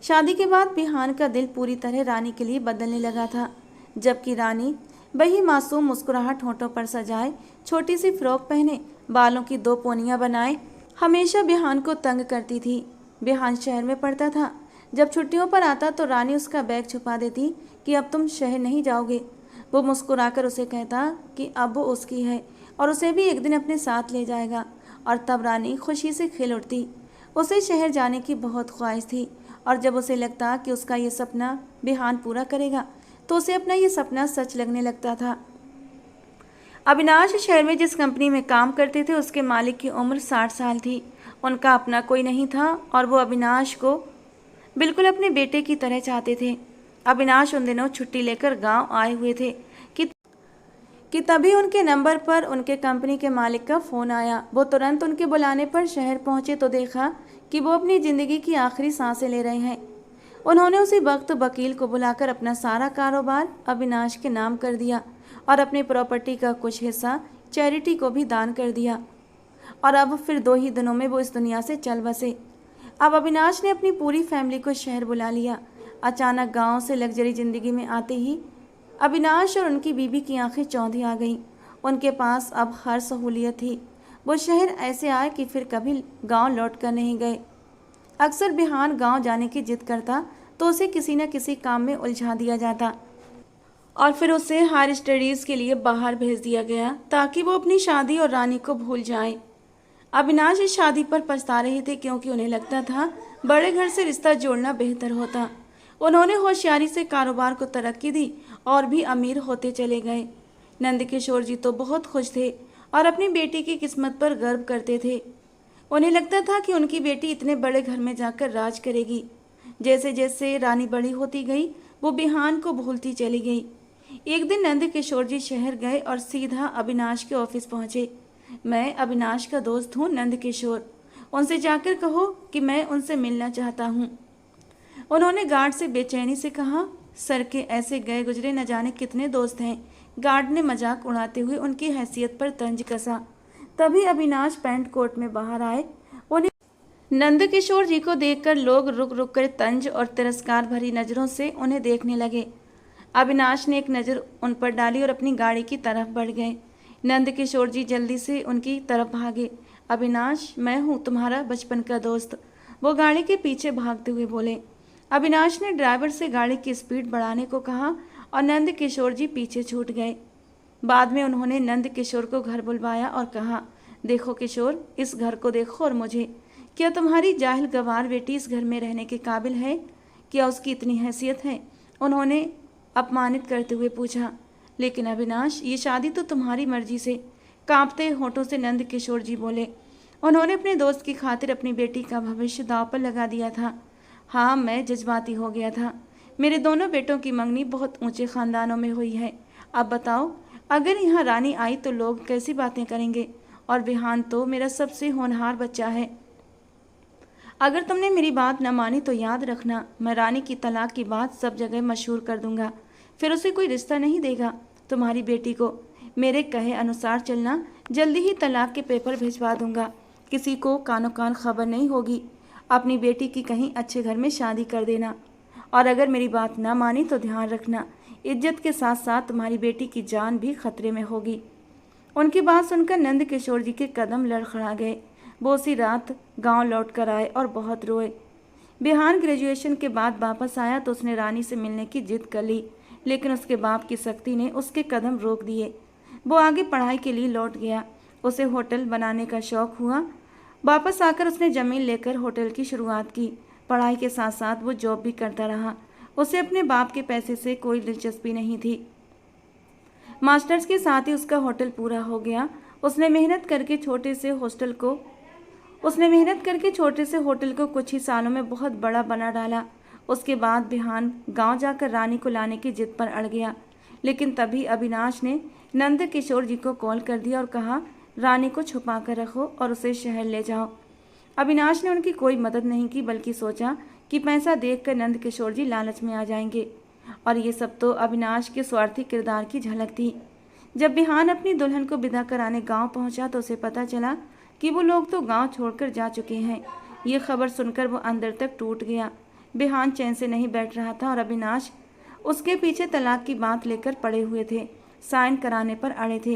शादी के बाद बिहान का दिल पूरी तरह रानी के लिए बदलने लगा था। जबकि रानी वही मासूम मुस्कुराहट होठों पर सजाए, छोटी सी फ्रॉक पहने, बालों की 2 पोनियां बनाए, हमेशा बिहान को तंग करती थी। बिहान शहर में पढ़ता था। जब छुट्टियों पर आता तो रानी उसका बैग छुपा देती कि अब तुम शहर नहीं जाओगे। वो मुस्कुराकर उसे कहता कि अब वो उसकी है और उसे भी एक दिन अपने साथ ले जाएगा। और तब रानी खुशी से खिल उठती। उसे शहर जाने की बहुत ख्वाहिश थी और जब उसे लगता कि उसका ये सपना बिहान पूरा करेगा तो उसे अपना ये सपना सच लगने लगता था। अविनाश शहर में जिस कंपनी में काम करते थे उसके मालिक की उम्र 60 साल थी। उनका अपना कोई नहीं था और वो अविनाश को बिल्कुल अपने बेटे की तरह चाहते थे। अविनाश उन दिनों छुट्टी लेकर गांव आए हुए थे कि तभी उनके नंबर पर उनके कंपनी के मालिक का फ़ोन आया। वो तुरंत उनके बुलाने पर शहर पहुंचे तो देखा कि वो अपनी ज़िंदगी की आखिरी सांसें ले रहे हैं। उन्होंने उसी वक्त वकील को बुलाकर अपना सारा कारोबार अविनाश के नाम कर दिया और अपनी प्रॉपर्टी का कुछ हिस्सा चैरिटी को भी दान कर दिया। और अब फिर 2 ही दिनों में वो इस दुनिया से चल बसे। अब अविनाश ने अपनी पूरी फैमिली को शहर बुला लिया। अचानक गांव से लग्जरी ज़िंदगी में आते ही अविनाश और उनकी बीवी की आंखें चौंधी आ गईं। उनके पास अब हर सहूलियत थी। वो शहर ऐसे आए कि फिर कभी गांव लौट कर नहीं गए। अक्सर बिहान गांव जाने की जिद करता तो उसे किसी न किसी काम में उलझा दिया जाता और फिर उसे हायर स्टडीज़ के लिए बाहर भेज दिया गया ताकि वो अपनी शादी और रानी को भूल जाए। अविनाश इस शादी पर पछता रहे थे क्योंकि उन्हें लगता था बड़े घर से रिश्ता जोड़ना बेहतर होता। उन्होंने होशियारी से कारोबार को तरक्की दी और भी अमीर होते चले गए। नंद किशोर जी तो बहुत खुश थे और अपनी बेटी की किस्मत पर गर्व करते थे। उन्हें लगता था कि उनकी बेटी इतने बड़े घर में जाकर राज करेगी। जैसे जैसे रानी बड़ी होती गई वो बिहान को भूलती चली गई। एक दिन नंद किशोर जी शहर गए और सीधा अविनाश के ऑफिस पहुंचे। मैं अविनाश का दोस्त हूँ नंद किशोर, उनसे जाकर कहो कि मैं उनसे मिलना चाहता हूँ। उन्होंने गार्ड से बेचैनी से कहा। सर के ऐसे गए गुजरे न जाने कितने दोस्त हैं। गार्ड ने मजाक उड़ाते हुए उनकी हैसियत पर तंज कसा। तभी अविनाश पैंट कोट में बाहर आए। उन्हें नंद किशोर जी को देखकर लोग रुक रुक कर तंज और तिरस्कार भरी नजरों से उन्हें देखने लगे। अविनाश ने एक नज़र उन पर डाली और अपनी गाड़ी की तरफ बढ़ गए। नंद किशोर जी जल्दी से उनकी तरफ भागे। अविनाश, मैं हूँ तुम्हारा बचपन का दोस्त, वो गाड़ी के पीछे भागते हुए बोले। अविनाश ने ड्राइवर से गाड़ी की स्पीड बढ़ाने को कहा और नंद किशोर जी पीछे छूट गए। बाद में उन्होंने नंद किशोर को घर बुलवाया और कहा, देखो किशोर, इस घर को देखो और मुझे। क्या तुम्हारी जाहिल गवार बेटी इस घर में रहने के काबिल है? क्या उसकी इतनी हैसियत है? उन्होंने अपमानित करते हुए पूछा। लेकिन अविनाश, ये शादी तो तुम्हारी मर्जी से, कांपते होठों से नंद किशोर जी बोले। उन्होंने अपने दोस्त की खातिर अपनी बेटी का भविष्य दांव पर लगा दिया था। हाँ, मैं जज्बाती हो गया था। मेरे दोनों बेटों की मंगनी बहुत ऊंचे खानदानों में हुई है। अब बताओ, अगर यहाँ रानी आई तो लोग कैसी बातें करेंगे? और विहान तो मेरा सबसे होनहार बच्चा है। अगर तुमने मेरी बात न मानी तो याद रखना, मैं रानी की तलाक की बात सब जगह मशहूर कर दूंगा। फिर उसे कोई रिश्ता नहीं देगा। तुम्हारी बेटी को मेरे कहे अनुसार चलना, जल्दी ही तलाक के पेपर भिजवा दूंगा। किसी को कानो कान खबर नहीं होगी। अपनी बेटी की कहीं अच्छे घर में शादी कर देना। और अगर मेरी बात ना मानी तो ध्यान रखना, इज्जत के साथ साथ तुम्हारी बेटी की जान भी खतरे में होगी। उनकी बात सुनकर नंद किशोर जी के कदम लड़खड़ा गए। वो उसी रात गांव लौट कर आए और बहुत रोए। बिहान ग्रेजुएशन के बाद वापस आया तो उसने रानी से मिलने की जिद कर ली, लेकिन उसके बाप की सख्ती ने उसके कदम रोक दिए। वो आगे पढ़ाई के लिए लौट गया। उसे होटल बनाने का शौक हुआ। वापस आकर उसने ज़मीन लेकर होटल की शुरुआत की। पढ़ाई के साथ साथ वो जॉब भी करता रहा। उसे अपने बाप के पैसे से कोई दिलचस्पी नहीं थी। मास्टर्स के साथ ही उसका होटल पूरा हो गया। उसने मेहनत करके छोटे से होटल को कुछ ही सालों में बहुत बड़ा बना डाला। उसके बाद बिहान गांव जाकर रानी को लाने की जिद पर अड़ गया। लेकिन तभी अविनाश ने नंद किशोर जी को कॉल कर दिया और कहा, रानी को छुपा कर रखो और उसे शहर ले जाओ। अविनाश ने उनकी कोई मदद नहीं की, बल्कि सोचा कि पैसा देखकर नंद किशोर जी लालच में आ जाएंगे। और ये सब तो अविनाश के स्वार्थी किरदार की झलक थी। जब बिहान अपनी दुल्हन को विदा कराने गांव पहुंचा तो उसे पता चला कि वो लोग तो गांव छोड़कर जा चुके हैं। ये खबर सुनकर वो अंदर तक टूट गया। बिहान चैन से नहीं बैठ रहा था और अविनाश उसके पीछे तलाक की बात लेकर पड़े हुए थे, साइन कराने पर अड़े थे।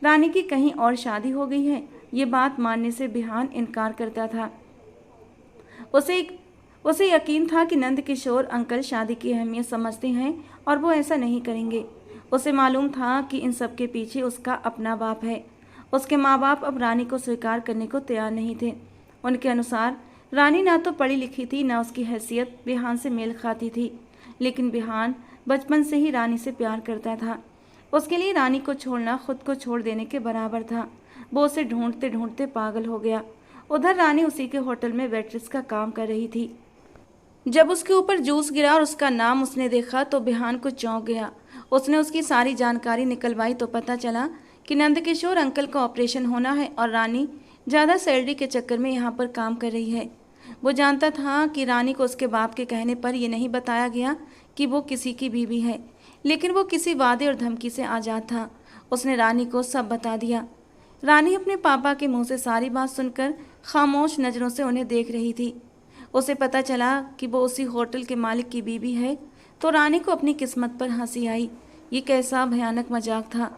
रानी की कहीं और शादी हो गई है, ये बात मानने से बिहान इनकार करता था। उसे यकीन था कि नंद किशोर अंकल शादी की अहमियत समझते हैं और वो ऐसा नहीं करेंगे। उसे मालूम था कि इन सब के पीछे उसका अपना बाप है। उसके माँ बाप अब रानी को स्वीकार करने को तैयार नहीं थे। उनके अनुसार रानी ना तो पढ़ी लिखी थी, ना उसकी हैसियत बिहान से मेल खाती थी। लेकिन बिहान बचपन से ही रानी से प्यार करता था। उसके लिए रानी को छोड़ना खुद को छोड़ देने के बराबर था। वो उसे ढूंढते ढूंढते पागल हो गया। उधर रानी उसी के होटल में वेट्रेस का काम कर रही थी। जब उसके ऊपर जूस गिरा और उसका नाम उसने देखा तो बिहान को चौंक गया। उसने उसकी सारी जानकारी निकलवाई तो पता चला कि नंद किशोर अंकल का ऑपरेशन होना है और रानी ज़्यादा सैलरी के चक्कर में यहाँ पर काम कर रही है। वो जानता था कि रानी को उसके बाप के कहने पर यह नहीं बताया गया कि वो किसी की बीवी है, लेकिन वो किसी वादे और धमकी से आज़ाद था। उसने रानी को सब बता दिया। रानी अपने पापा के मुंह से सारी बात सुनकर खामोश नज़रों से उन्हें देख रही थी। उसे पता चला कि वो उसी होटल के मालिक की बीवी है तो रानी को अपनी किस्मत पर हंसी आई। ये कैसा भयानक मजाक था।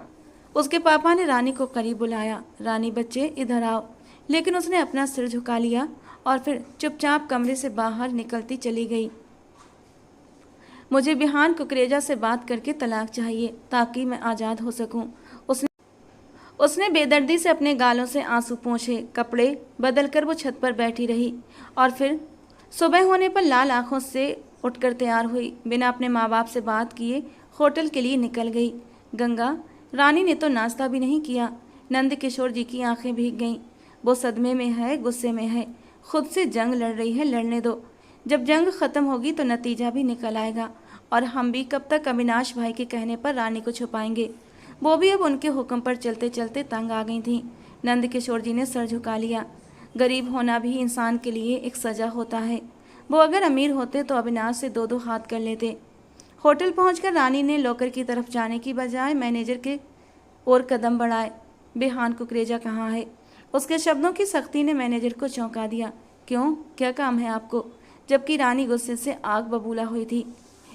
उसके पापा ने रानी को करीब बुलाया। रानी बच्चे इधर आओ। लेकिन उसने अपना सिर झुका लिया और फिर चुपचाप कमरे से बाहर निकलती चली गई। मुझे बिहान कुकरेजा से बात करके तलाक चाहिए ताकि मैं आज़ाद हो सकूं। उसने बेदर्दी से अपने गालों से आंसू पोंछे। कपड़े बदलकर वो छत पर बैठी रही और फिर सुबह होने पर लाल आंखों से उठकर तैयार हुई। बिना अपने माँ बाप से बात किए होटल के लिए निकल गई। गंगा, रानी ने तो नाश्ता भी नहीं किया। नंद किशोर जी की आंखें भीग गईं। वो सदमे में है, गुस्से में है, खुद से जंग लड़ रही है। लड़ने दो, जब जंग ख़त्म होगी तो नतीजा भी निकल आएगा और हम भी कब तक अविनाश भाई के कहने पर रानी को छुपाएंगे। वो भी अब उनके हुक्म पर चलते चलते तंग आ गई थी। नंद किशोर जी ने सर झुका लिया। गरीब होना भी इंसान के लिए एक सजा होता है। वो अगर अमीर होते तो अविनाश से दो दो हाथ कर लेते। होटल पहुंचकर रानी ने लॉकर की तरफ जाने की बजाय मैनेजर के ओर कदम बढ़ाए। बेहान कुकरेजा कहाँ है? उसके शब्दों की सख्ती ने मैनेजर को चौंका दिया। क्यों, क्या काम है आपको? जबकि रानी गुस्से से आग बबूला हुई थी।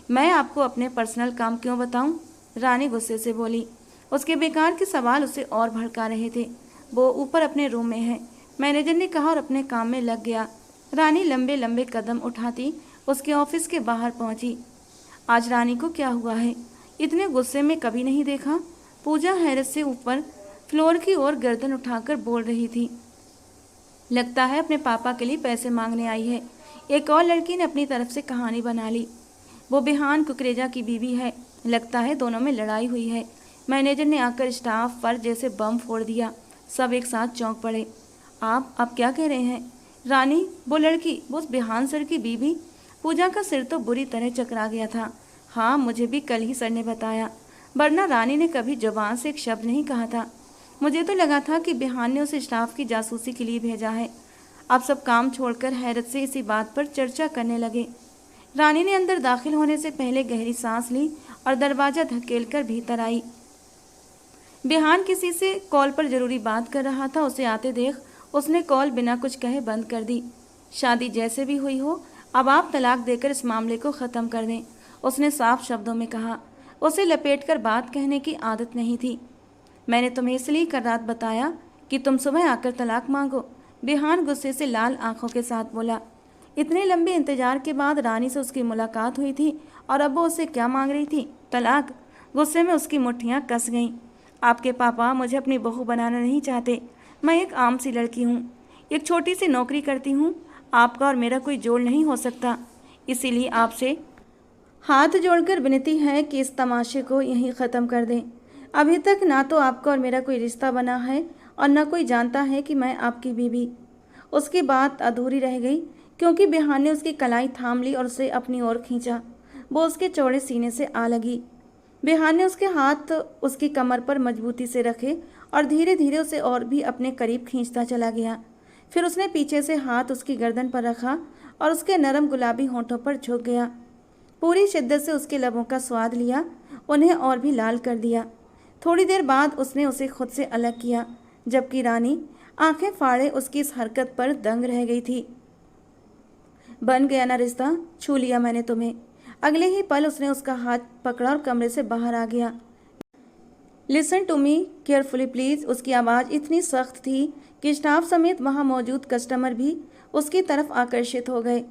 मैं आपको अपने पर्सनल काम क्यों बताऊं? रानी गुस्से से बोली। उसके बेकार के सवाल उसे और भड़का रहे थे। वो ऊपर अपने रूम में है, मैनेजर ने कहा और अपने काम में लग गया। रानी लंबे लंबे कदम उठाती उसके ऑफिस के बाहर पहुंची। आज रानी को क्या हुआ है? इतने गुस्से में कभी नहीं देखा। पूजा हैरत से ऊपर फ्लोर की ओर गर्दन उठाकर बोल रही थी। लगता है अपने पापा के लिए पैसे मांगने आई है। एक और लड़की ने अपनी तरफ से कहानी बना ली। वो बेहान कुकरेजा की बीवी है। लगता है दोनों में लड़ाई हुई है। मैनेजर ने आकर स्टाफ पर जैसे बम फोड़ दिया। सब एक साथ चौंक पड़े। आप क्या कह रहे हैं? रानी, वो लड़की, वो उस बेहान सर की बीवी? पूजा का सिर तो बुरी तरह चकरा गया था। हाँ, मुझे भी कल ही सर ने बताया, वरना रानी ने कभी जुबान से एक शब्द नहीं कहा था। मुझे तो लगा था कि बेहान ने उसे स्टाफ की जासूसी के लिए भेजा है। अब सब काम छोड़कर हैरत से इसी बात पर चर्चा करने लगे। रानी ने अंदर दाखिल होने से पहले गहरी सांस ली और दरवाजा धकेलकर भीतर आई। बेहान किसी से कॉल पर जरूरी बात कर रहा था। उसे आते देख उसने कॉल बिना कुछ कहे बंद कर दी। शादी जैसे भी हुई हो, अब आप तलाक देकर इस मामले को ख़त्म कर दें, उसने साफ शब्दों में कहा। उसे लपेटकर बात कहने की आदत नहीं थी। मैंने तुम्हें इसलिए कल रात बताया कि तुम सुबह आकर तलाक मांगो, बेहान गुस्से से लाल आंखों के साथ बोला। इतने लंबे इंतजार के बाद रानी से उसकी मुलाकात हुई थी और अब वो उससे क्या मांग रही थी? तलाक। गुस्से में उसकी मुट्ठियां कस गईं। आपके पापा मुझे अपनी बहू बनाना नहीं चाहते। मैं एक आम सी लड़की हूँ, एक छोटी सी नौकरी करती हूँ। आपका और मेरा कोई जोड़ नहीं हो सकता। इसीलिए आपसे हाथ जोड़कर विनती है कि इस तमाशे को यहीं ख़त्म कर दें। अभी तक ना तो आपका और मेरा कोई रिश्ता बना है और न कोई जानता है कि मैं आपकी बीवी। उसकी बात अधूरी रह गई क्योंकि बेहान ने उसकी कलाई थाम ली और उसे अपनी ओर खींचा। वो उसके चौड़े सीने से आ लगी। बेहान ने उसके हाथ उसकी कमर पर मजबूती से रखे और धीरे धीरे उसे और भी अपने करीब खींचता चला गया। फिर उसने पीछे से हाथ उसकी गर्दन पर रखा और उसके नरम गुलाबी होंठों पर झुक गया। पूरी शिद्दत से उसके लबों का स्वाद लिया, उन्हें और भी लाल कर दिया। थोड़ी देर बाद उसने उसे खुद से अलग किया, जबकि रानी आंखें फाड़े उसकी इस हरकत पर दंग रह गई थी। बन गया ना रिश्ता, छू लिया मैंने तुम्हें। अगले ही पल उसने उसका हाथ पकड़ा और कमरे से बाहर आ गया। Listen to me carefully please. उसकी आवाज़ इतनी सख्त थी कि स्टाफ समेत वहां मौजूद कस्टमर भी उसकी तरफ आकर्षित हो गए।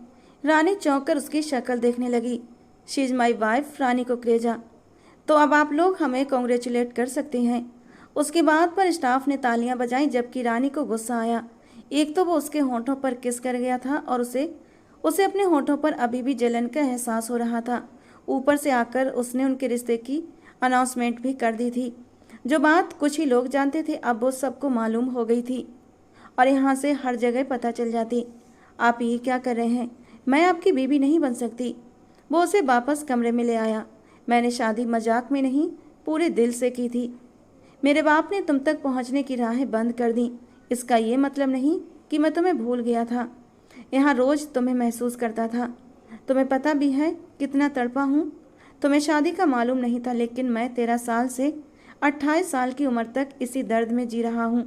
रानी चौंक कर उसकी शक्ल देखने लगी। शी इज़ माई वाइफ रानी कुकरेजा। तो अब आप लोग हमें कॉन्ग्रेचुलेट कर सकते हैं। उसकी बात पर स्टाफ ने तालियां बजाईं, जबकि रानी को गुस्सा आया। एक तो वो उसके होंठों पर किस कर गया था और उसे अपने होंठों पर अभी भी जलन का एहसास हो रहा था। ऊपर से आकर उसने उनके रिश्ते की अनाउंसमेंट भी कर दी थी। जो बात कुछ ही लोग जानते थे अब वो सबको मालूम हो गई थी और यहाँ से हर जगह पता चल जाती। आप ये क्या कर रहे हैं? मैं आपकी बीवी नहीं बन सकती। वो उसे वापस कमरे में ले आया। मैंने शादी मजाक में नहीं, पूरे दिल से की थी। मेरे बाप ने तुम तक पहुँचने की राहें बंद कर दी। इसका ये मतलब नहीं कि मैं तुम्हें भूल गया था। यहाँ रोज़ तुम्हें महसूस करता था। तुम्हें पता भी है कितना तड़पा हूँ। तुम्हें शादी का मालूम नहीं था, लेकिन मैं 13 साल से 28 साल की उम्र तक इसी दर्द में जी रहा हूँ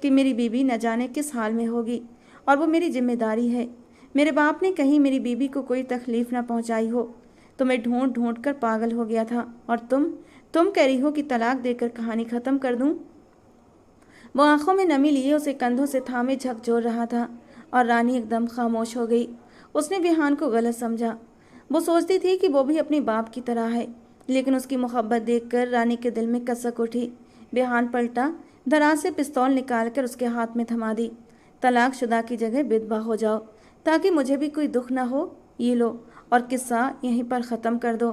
कि मेरी बीवी न जाने किस हाल में होगी और वो मेरी जिम्मेदारी है। मेरे बाप ने कहीं मेरी बीवी को कोई तकलीफ ना पहुँचाई हो। तुम्हें ढूंढ ढूंढ कर पागल हो गया था और तुम कह रही हो कि तलाक देकर कहानी ख़त्म कर दूँ। वो आंखों में नमी लिए उसे कंधों से थामे झकझोर रहा था और रानी एकदम खामोश हो गई। उसने बेहान को गलत समझा। वो सोचती थी कि वो भी अपने बाप की तरह है, लेकिन उसकी मोहब्बत देखकर रानी के दिल में कसक उठी। बेहान पलटा, दराज से पिस्तौल निकालकर उसके हाथ में थमा दी। तलाकशुदा की जगह विधवा हो जाओ ताकि मुझे भी कोई दुख ना हो। ये लो और किस्सा यहीं पर ख़त्म कर दो।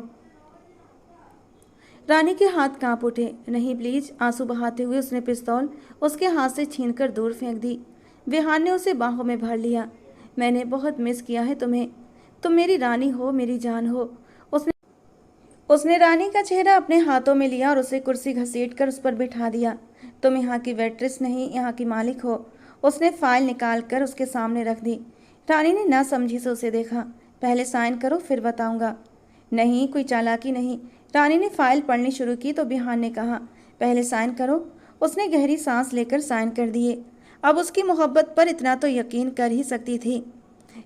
रानी के हाथ कांप उठे। नहीं प्लीज, आंसू बहाते हुए उसने पिस्तौल उसके हाथ से छीनकर दूर फेंक दी। बेहान ने उसे बाहों में भर लिया। मैंने बहुत मिस किया है तुम्हें। तुम मेरी रानी हो, मेरी जान हो। उसने उसने रानी का चेहरा अपने हाथों में लिया और उसे कुर्सी घसीट कर उस पर बिठा दिया। तुम यहाँ की वेट्रेस नहीं, यहाँ की मालिक हो। उसने फाइल निकाल कर उसके सामने रख दी। रानी ने ना समझी से उसे देखा। पहले साइन करो फिर बताऊंगा। नहीं, कोई चालाकी नहीं। रानी ने फाइल पढ़नी शुरू की तो बिहान ने कहा, पहले साइन करो। उसने गहरी सांस लेकर साइन कर दिए। अब उसकी मोहब्बत पर इतना तो यकीन कर ही सकती थी।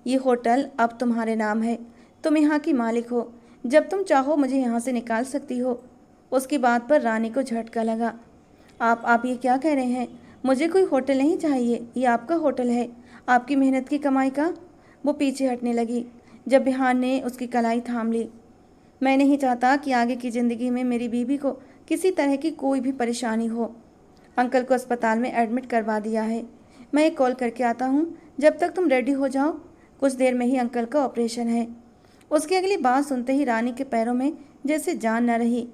ये होटल अब तुम्हारे नाम है, तुम यहाँ की मालिक हो। जब तुम चाहो मुझे यहाँ से निकाल सकती हो। उसकी बात पर रानी को झटका लगा। आप ये क्या कह रहे हैं? मुझे कोई होटल नहीं चाहिए, ये आपका होटल है, आपकी मेहनत की कमाई का। वो पीछे हटने लगी जब बिहान ने उसकी कलाई थाम ली। मैं नहीं चाहता कि आगे की ज़िंदगी में मेरी बीवी को किसी तरह की कोई भी परेशानी हो। अंकल को अस्पताल में एडमिट करवा दिया है। मैं एक कॉल करके आता हूँ, जब तक तुम रेडी हो जाओ। कुछ देर में ही अंकल का ऑपरेशन है। उसकी अगली बात सुनते ही रानी के पैरों में जैसे जान न रही।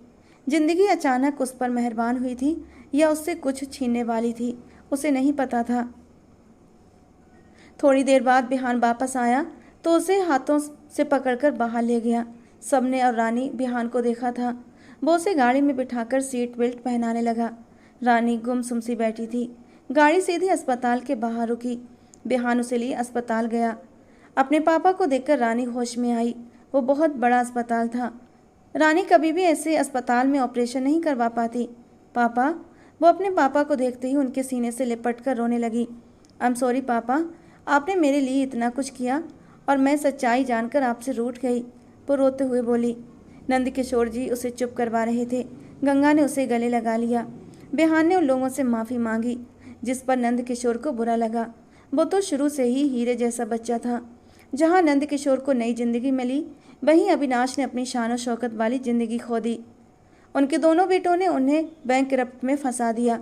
जिंदगी अचानक उस पर मेहरबान हुई थी या उससे कुछ छीनने वाली थी, उसे नहीं पता था। थोड़ी देर बाद बिहान वापस आया तो उसे हाथों से पकड़कर बाहर ले गया। सबने और रानी बिहान को देखा था। वो उसे गाड़ी में बिठाकर सीट बेल्ट पहनाने लगा। रानी गुमसुम सी बैठी थी। गाड़ी सीधी अस्पताल के बाहर रुकी। बिहान उसे लिए अस्पताल गया। अपने पापा को देखकर रानी होश में आई। वो बहुत बड़ा अस्पताल था। रानी कभी भी ऐसे अस्पताल में ऑपरेशन नहीं करवा पाती। पापा, वो अपने पापा को देखते ही उनके सीने से लिपट कर रोने लगी। आई एम सॉरी पापा, आपने मेरे लिए इतना कुछ किया और मैं सच्चाई जानकर आपसे रूठ गई। वो रोते हुए बोली। नंदकिशोर जी उसे चुप करवा रहे थे। गंगा ने उसे गले लगा लिया। बिहान ने उन लोगों से माफ़ी मांगी जिस पर नंदकिशोर को बुरा लगा। वो तो शुरू से ही हीरे जैसा बच्चा था। जहाँ नंदकिशोर को नई जिंदगी मिली, वहीं अविनाश ने अपनी शान और शौकत वाली जिंदगी खो दी। उनके दोनों बेटों ने उन्हें बैंक में फंसा दिया।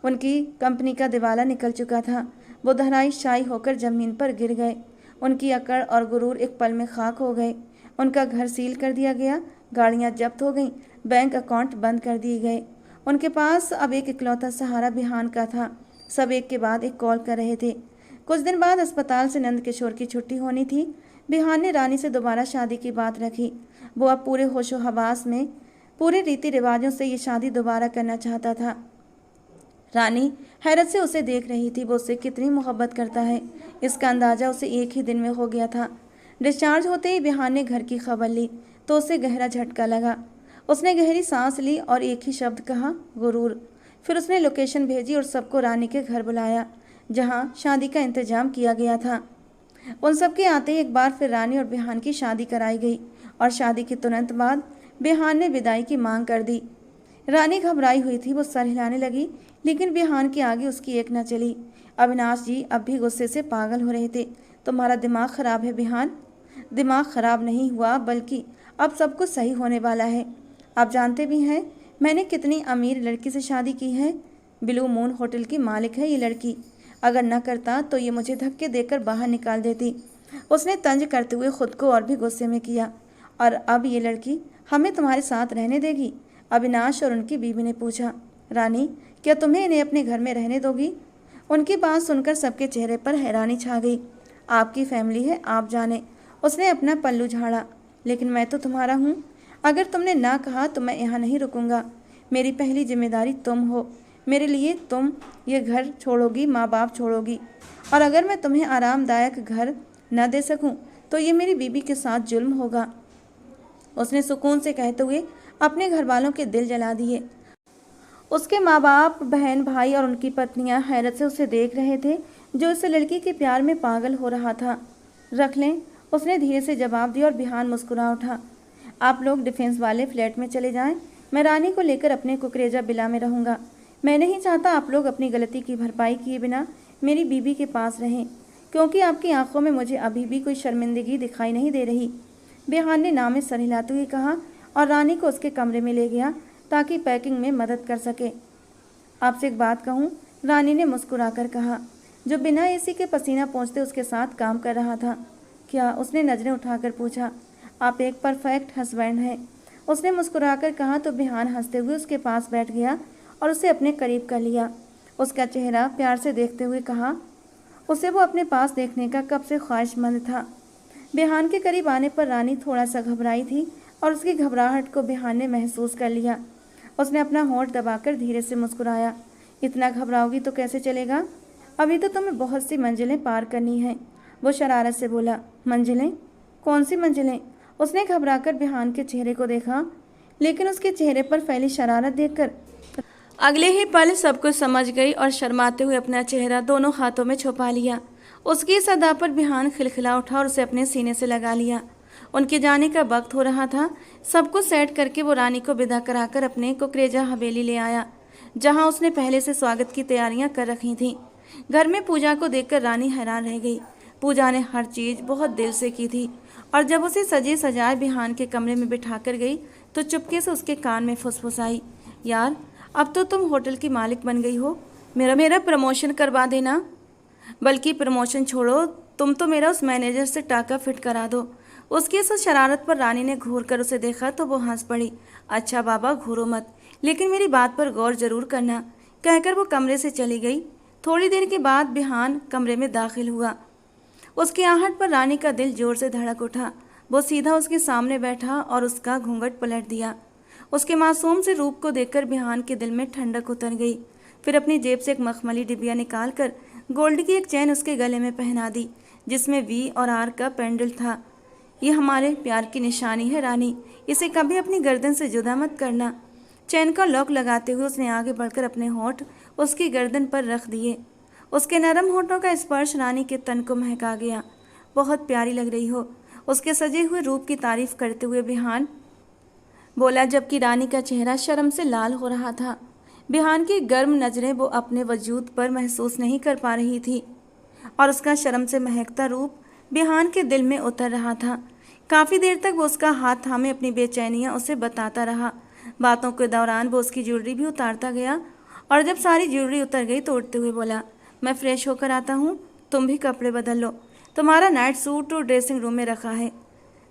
उनकी कंपनी का दिवाला निकल चुका था। वो धराशायी होकर जमीन पर गिर गए। उनकी अकड़ और गुरूर एक पल में खाक हो गए। उनका घर सील कर दिया गया, गाड़ियां जब्त हो गईं, बैंक अकाउंट बंद कर दिए गए। उनके पास अब एक इकलौता सहारा बिहान का था। सब एक के बाद एक कॉल कर रहे थे। कुछ दिन बाद अस्पताल से नंदकिशोर की छुट्टी होनी थी। बिहान ने रानी से दोबारा शादी की बात रखी। वो अब पूरे होशो हवास में, पूरे रीति रिवाजों से ये शादी दोबारा करना चाहता था। रानी हैरत से उसे देख रही थी। वो उससे कितनी मोहब्बत करता है, इसका अंदाज़ा उसे एक ही दिन में हो गया था। डिस्चार्ज होते ही बिहान ने घर की खबर ली तो उसे गहरा झटका लगा। उसने गहरी सांस ली और एक ही शब्द कहा, गुरूर। फिर उसने लोकेशन भेजी और सबको रानी के घर बुलाया जहां शादी का इंतजाम किया गया था। उन सबके आते ही एक बार फिर रानी और बिहान की शादी कराई गई और शादी के तुरंत बाद बिहान ने विदाई की मांग कर दी। रानी घबराई हुई थी। वो सर हिलाने लगी लेकिन बिहान के आगे उसकी एक न चली। अविनाश जी अब भी गुस्से से पागल हो रहे थे। तुम्हारा दिमाग खराब है बिहान। दिमाग खराब नहीं हुआ, बल्कि अब सब कुछ सही होने वाला है। आप जानते भी हैं मैंने कितनी अमीर लड़की से शादी की है। ब्लू मून होटल की मालिक है ये लड़की। अगर न करता तो ये मुझे धक्के देकर बाहर निकाल देती। उसने तंज करते हुए खुद को और भी गुस्से में किया। और अब ये लड़की हमें तुम्हारे साथ रहने देगी? अविनाश और उनकी बीवी ने पूछा। रानी, क्या तुम्हें इन्हें अपने घर में रहने दोगी? उनकी बात सुनकर सबके चेहरे पर हैरानी छा गई। आपकी फैमिली है, आप जाने। उसने अपना पल्लू झाड़ा। लेकिन मैं तो तुम्हारा हूँ। अगर तुमने ना कहा तो मैं यहाँ नहीं रुकूंगा। मेरी पहली जिम्मेदारी तुम हो। मेरे लिए तुम ये घर छोड़ोगी, माँ बाप छोड़ोगी। और अगर मैं तुम्हें आरामदायक घर न दे सकूं तो ये मेरी बीबी के साथ जुल्म होगा। उसने सुकून से कहते हुए अपने घर वालों के दिल जला दिए। उसके माँ बाप, बहन, भाई और उनकी पत्नियां हैरत से उसे देख रहे थे जो इस लड़की के प्यार में पागल हो रहा था। रख लें, उसने धीरे से जवाब दिया और बिहान मुस्कुरा उठा। आप लोग डिफेंस वाले फ्लैट में चले जाएं। मैं रानी को लेकर अपने कुकरेजा बिला में रहूँगा। मैं नहीं चाहता आप लोग अपनी गलती की भरपाई किए बिना मेरी बीबी के पास रहें, क्योंकि आपकी आंखों में मुझे अभी भी कोई शर्मिंदगी दिखाई नहीं दे रही। बिहान ने नाम में सर हिलाते हुए कहा और रानी को उसके कमरे में ले गया ताकि पैकिंग में मदद कर सके। आपसे एक बात कहूँ, रानी ने मुस्कुराकर कहा, जो बिना एसी के पसीना पहुँचते उसके साथ काम कर रहा था। क्या? उसने नज़रें उठाकर पूछा। आप एक परफेक्ट हस्बैंड हैं, उसने मुस्कुराकर कहा तो बिहान हंसते हुए उसके पास बैठ गया और उसे अपने करीब कर लिया। उसका चेहरा प्यार से देखते हुए कहा, उसे वो अपने पास देखने का कब से ख्वाहिशमंद था। बिहान के करीब आने पर रानी थोड़ा सा घबराई थी। और उसकी घबराहट को बिहान ने महसूस कर लिया। उसने अपना होंठ दबाकर धीरे से मुस्कुराया। इतना घबराओगी तो कैसे चलेगा? अभी तो तुम्हें बहुत सी मंजिलें पार करनी हैं। वो शरारत से बोला। मंजिलें? कौन सी मंजिलें? उसने घबराकर बिहान के चेहरे को देखा, लेकिन उसके चेहरे पर फैली शरारत देखकर अगले ही पल सब कुछ समझ गई और शर्माते हुए अपना चेहरा दोनों हाथों में छुपा लिया। उसकी इस अदा पर बिहान खिलखिला उठा और उसे अपने सीने से लगा लिया। उनके जाने का वक्त हो रहा था। सब कुछ सेट करके वो रानी को विदा कराकर अपने कुकरेजा हवेली ले आया, जहां उसने पहले से स्वागत की तैयारियां कर रखी थीं। घर में पूजा को देखकर रानी हैरान रह गई। पूजा ने हर चीज़ बहुत दिल से की थी, और जब उसे सजे सजाए बिहान के कमरे में बिठा कर गई तो चुपके से उसके कान में फुसफुसाई, यार अब तो तुम होटल की मालिक बन गई हो, मेरा प्रमोशन करवा देना। बल्कि प्रमोशन छोड़ो, तुम तो मेरा उस मैनेजर से टाका फिट करा दो। उसकी इस शरारत पर रानी ने घूर कर उसे देखा तो वो हंस पड़ी। अच्छा बाबा, घूरो मत, लेकिन मेरी बात पर गौर जरूर करना, कहकर वो कमरे से चली गई। थोड़ी देर के बाद बिहान कमरे में दाखिल हुआ। उसकी आहट पर रानी का दिल जोर से धड़क उठा। वो सीधा उसके सामने बैठा और उसका घूंघट पलट दिया। उसके मासूम से रूप को देखकर बिहान के दिल में ठंडक उतर गई। फिर अपनी जेब से एक मखमली डिबिया निकालकर गोल्ड की एक चैन उसके गले में पहना दी, जिसमें वी और आर का पेंडल था। ये हमारे प्यार की निशानी है रानी, इसे कभी अपनी गर्दन से जुदा मत करना। चैन का लॉक लगाते हुए उसने आगे बढ़कर अपने होंठ उसकी गर्दन पर रख दिए। उसके नरम होठों का स्पर्श रानी के तन को महका गया। बहुत प्यारी लग रही हो, उसके सजे हुए रूप की तारीफ करते हुए बिहान बोला, जबकि रानी का चेहरा शर्म से लाल हो रहा था। बिहान की गर्म नजरें वो अपने वजूद पर महसूस नहीं कर पा रही थी, और उसका शर्म से महकता रूप बिहान के दिल में उतर रहा था। काफ़ी देर तक वो उसका हाथ थामे अपनी बेचैनियाँ उसे बताता रहा। बातों के दौरान वो उसकी ज्वेलरी भी उतारता गया, और जब सारी ज्वेलरी उतर गई तो उठते हुए बोला, मैं फ्रेश होकर आता हूँ, तुम भी कपड़े बदल लो, तुम्हारा नाइट सूट तो ड्रेसिंग रूम में रखा है।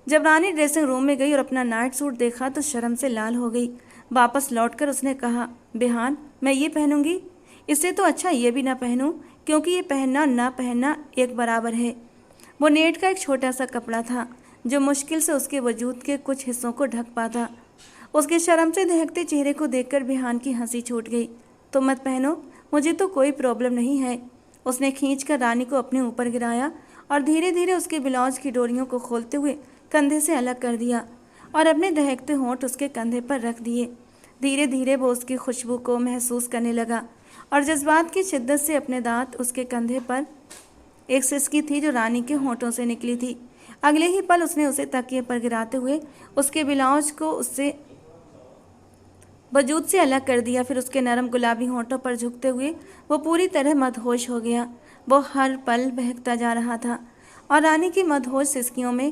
जब रानी ड्रेसिंग रूम में गई और अपना नाइट सूट देखा तो शर्म से लाल हो गई। वापस लौटकर उसने कहा, बिहान मैं ये पहनूंगी, इससे तो अच्छा ये भी ना पहनूं, क्योंकि ये पहनना ना पहनना एक बराबर है। वो नेट का एक छोटा सा कपड़ा था जो मुश्किल से उसके वजूद के कुछ हिस्सों को ढक पाता। उसके शर्म से दहकते चेहरे को देखकर बिहान की हंसी छूट गई। तो मत पहनो, मुझे तो कोई प्रॉब्लम नहीं है। उसने खींचकर रानी को अपने ऊपर गिराया और धीरे धीरे उसके ब्लाउज की डोरियों को खोलते हुए कंधे से अलग कर दिया और अपने दहकते होंठ उसके कंधे पर रख दिए। धीरे धीरे वो उसकी खुशबू को महसूस करने लगा और जज्बात की शिद्दत से अपने दांत उसके कंधे पर एक सिसकी थी जो रानी के होंठों से निकली थी। अगले ही पल उसने उसे तकिए पर गिराते हुए उसके ब्लाउज को उससे वजूद से अलग कर दिया। फिर उसके नरम गुलाबी होंठों पर झुकते हुए वो पूरी तरह मदहोश हो गया। वो हर पल बहकता जा रहा था और रानी की मदहोश सिसकियों में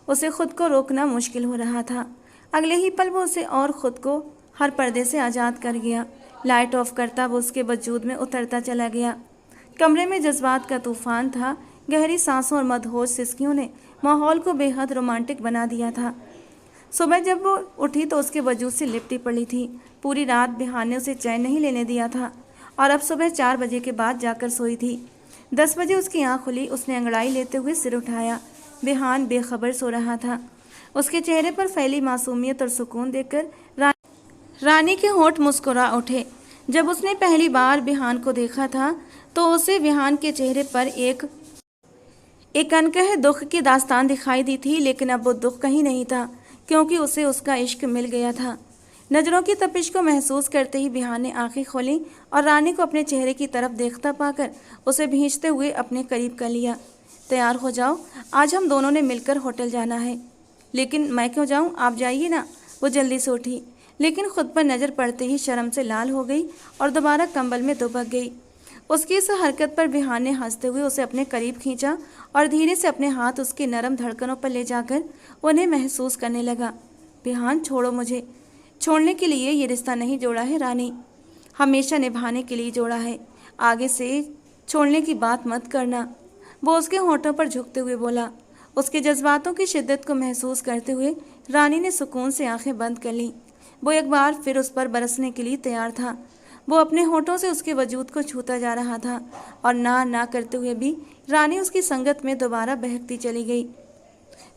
उसे खुद को रोकना मुश्किल हो रहा था। अगले ही पल वो उसे और खुद को हर पर्दे से आज़ाद कर गया। लाइट ऑफ करता वो उसके वजूद में उतरता चला गया। कमरे में जज्बात का तूफान था। गहरी सांसों और मदहोश सिसकियों ने माहौल को बेहद रोमांटिक बना दिया था। सुबह जब वो उठी तो उसके वजूद से लिपटी पड़ी थी। पूरी रात बिहान ने उसे चैन नहीं लेने दिया था और अब सुबह 4 बजे के बाद जाकर सोई थी। 10 बजे उसकी आँख खुली। उसने अंगड़ाई लेते हुए सिर उठाया। बिहान बेखबर सो रहा था। उसके चेहरे पर फैली मासूमियत और सुकून देखकर रानी के होंठ मुस्कुरा उठे। जब उसने पहली बार बिहान को देखा था तो उसे बिहान के चेहरे पर एक अनकहे दुख की दास्तान दिखाई दी थी, लेकिन अब वो दुख कहीं नहीं था, क्योंकि उसे उसका इश्क मिल गया था। नज़रों की तपिश को महसूस करते ही बिहान ने आंखें खोली और रानी को अपने चेहरे की तरफ देखता पाकर उसे भींचते हुए अपने करीब कर लिया। तैयार हो जाओ, आज हम दोनों ने मिलकर होटल जाना है। लेकिन मैं क्यों जाऊं, आप जाइए ना। वो जल्दी से उठी, लेकिन खुद पर नज़र पड़ते ही शर्म से लाल हो गई और दोबारा कंबल में दुबक गई। उसकी इस हरकत पर बिहान ने हंसते हुए उसे अपने करीब खींचा और धीरे से अपने हाथ उसकी नरम धड़कनों पर ले जाकर उन्हें महसूस करने लगा। बिहान छोड़ो मुझे। छोड़ने के लिए ये रिश्ता नहीं जोड़ा है रानी, हमेशा निभाने के लिए जोड़ा है। आगे से छोड़ने की बात मत करना। वो उसके होंठों पर झुकते हुए बोला। उसके जज्बातों की शिद्दत को महसूस करते हुए रानी ने सुकून से आंखें बंद कर लीं। वो एक बार फिर उस पर बरसने के लिए तैयार था। वो अपने होठों से उसके वजूद को छूता जा रहा था और ना करते हुए भी रानी उसकी संगत में दोबारा बहकती चली गई।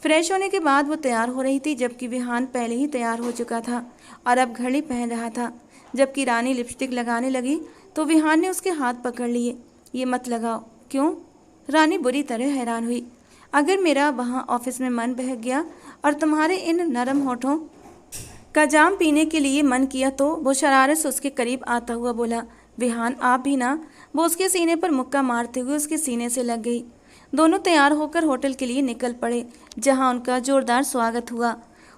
फ्रेश होने के बाद वो तैयार हो रही थी, जबकि विहान पहले ही तैयार हो चुका था और अब घड़ी पहन रहा था। जबकि रानी लिपस्टिक लगाने लगी तो विहान ने उसके हाथ पकड़ लिए। ये मत लगाओ। क्यों? रानी बुरी तरह हैरान हुई। अगर मेरा वहाँ ऑफिस में मन बहक गया और तुम्हारे इन नरम होठों का जाम पीने के लिए मन किया तो? वो शरारत से उसके करीब आता हुआ बोला। विहान, आप भी ना। वो उसके सीने पर मुक्का मारते हुए उसके सीने से लग गई। दोनों तैयार होकर होटल के लिए निकल पड़े, जहां उनका जोरदार स्वागत हुआ।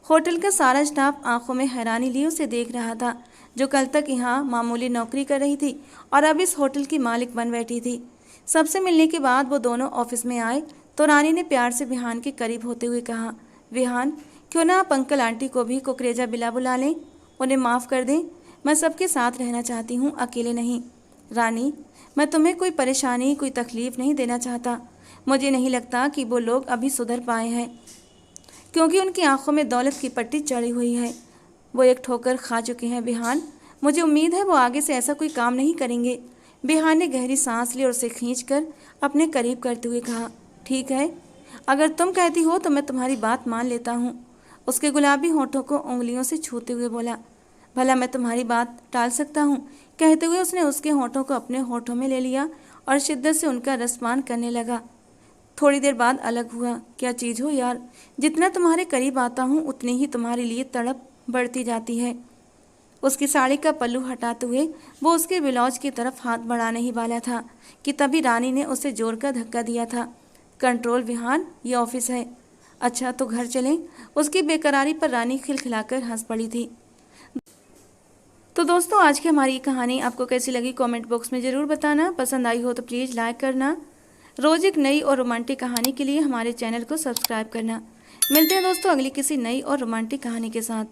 होटल का सारा स्टाफ आंखों में हैरानी लिए उसे देख रहा था, जो कल तक यहाँ मामूली नौकरी कर रही थी और अब इस होटल की मालिक बन बैठी थी। सबसे मिलने के बाद वो दोनों ऑफिस में आए तो रानी ने प्यार से विहान के करीब होते हुए कहा, विहान, क्यों ना आप अंकल आंटी को भी कुकरेजा बिला बुला लें? उन्हें माफ़ कर दें। मैं सबके साथ रहना चाहती हूँ, अकेले नहीं। रानी, मैं तुम्हें कोई परेशानी, कोई तकलीफ़ नहीं देना चाहता। मुझे नहीं लगता कि वो लोग अभी सुधर पाए हैं, क्योंकि उनकी आंखों में दौलत की पट्टी चढ़ी हुई है। वो एक ठोकर खा चुके हैं विहान। मुझे उम्मीद है वो आगे से ऐसा कोई काम नहीं करेंगे। विहान ने गहरी सांस ली और उसे खींचकर अपने करीब करते हुए कहा, ठीक है, अगर तुम कहती हो तो मैं तुम्हारी बात मान लेता हूँ। उसके गुलाबी होठों को उंगलियों से छूते हुए बोला, भला मैं तुम्हारी बात टाल सकता हूँ? कहते हुए उसने उसके होठों को अपने होठों में ले लिया और शिद्दत से उनका रसपान करने लगा। थोड़ी देर बाद अलग हुआ। क्या चीज़ हो यार, जितना तुम्हारे करीब आता हूँ उतनी ही तुम्हारे लिए तड़प बढ़ती जाती है। उसकी साड़ी का पल्लू हटाते हुए वो उसके ब्लाउज की तरफ हाथ बढ़ाने ही वाला था कि तभी रानी ने उसे जोर का धक्का दिया था। कंट्रोल विहान, ये ऑफिस है। अच्छा तो घर चलें। उसकी बेकरारी पर रानी खिलखिलाकर हंस पड़ी थी। तो दोस्तों, आज की हमारी कहानी आपको कैसी लगी कमेंट बॉक्स में ज़रूर बताना। पसंद आई हो तो प्लीज़ लाइक करना। रोज़ एक नई और रोमांटिक कहानी के लिए हमारे चैनल को सब्सक्राइब करना। मिलते हैं दोस्तों अगली किसी नई और रोमांटिक कहानी के साथ।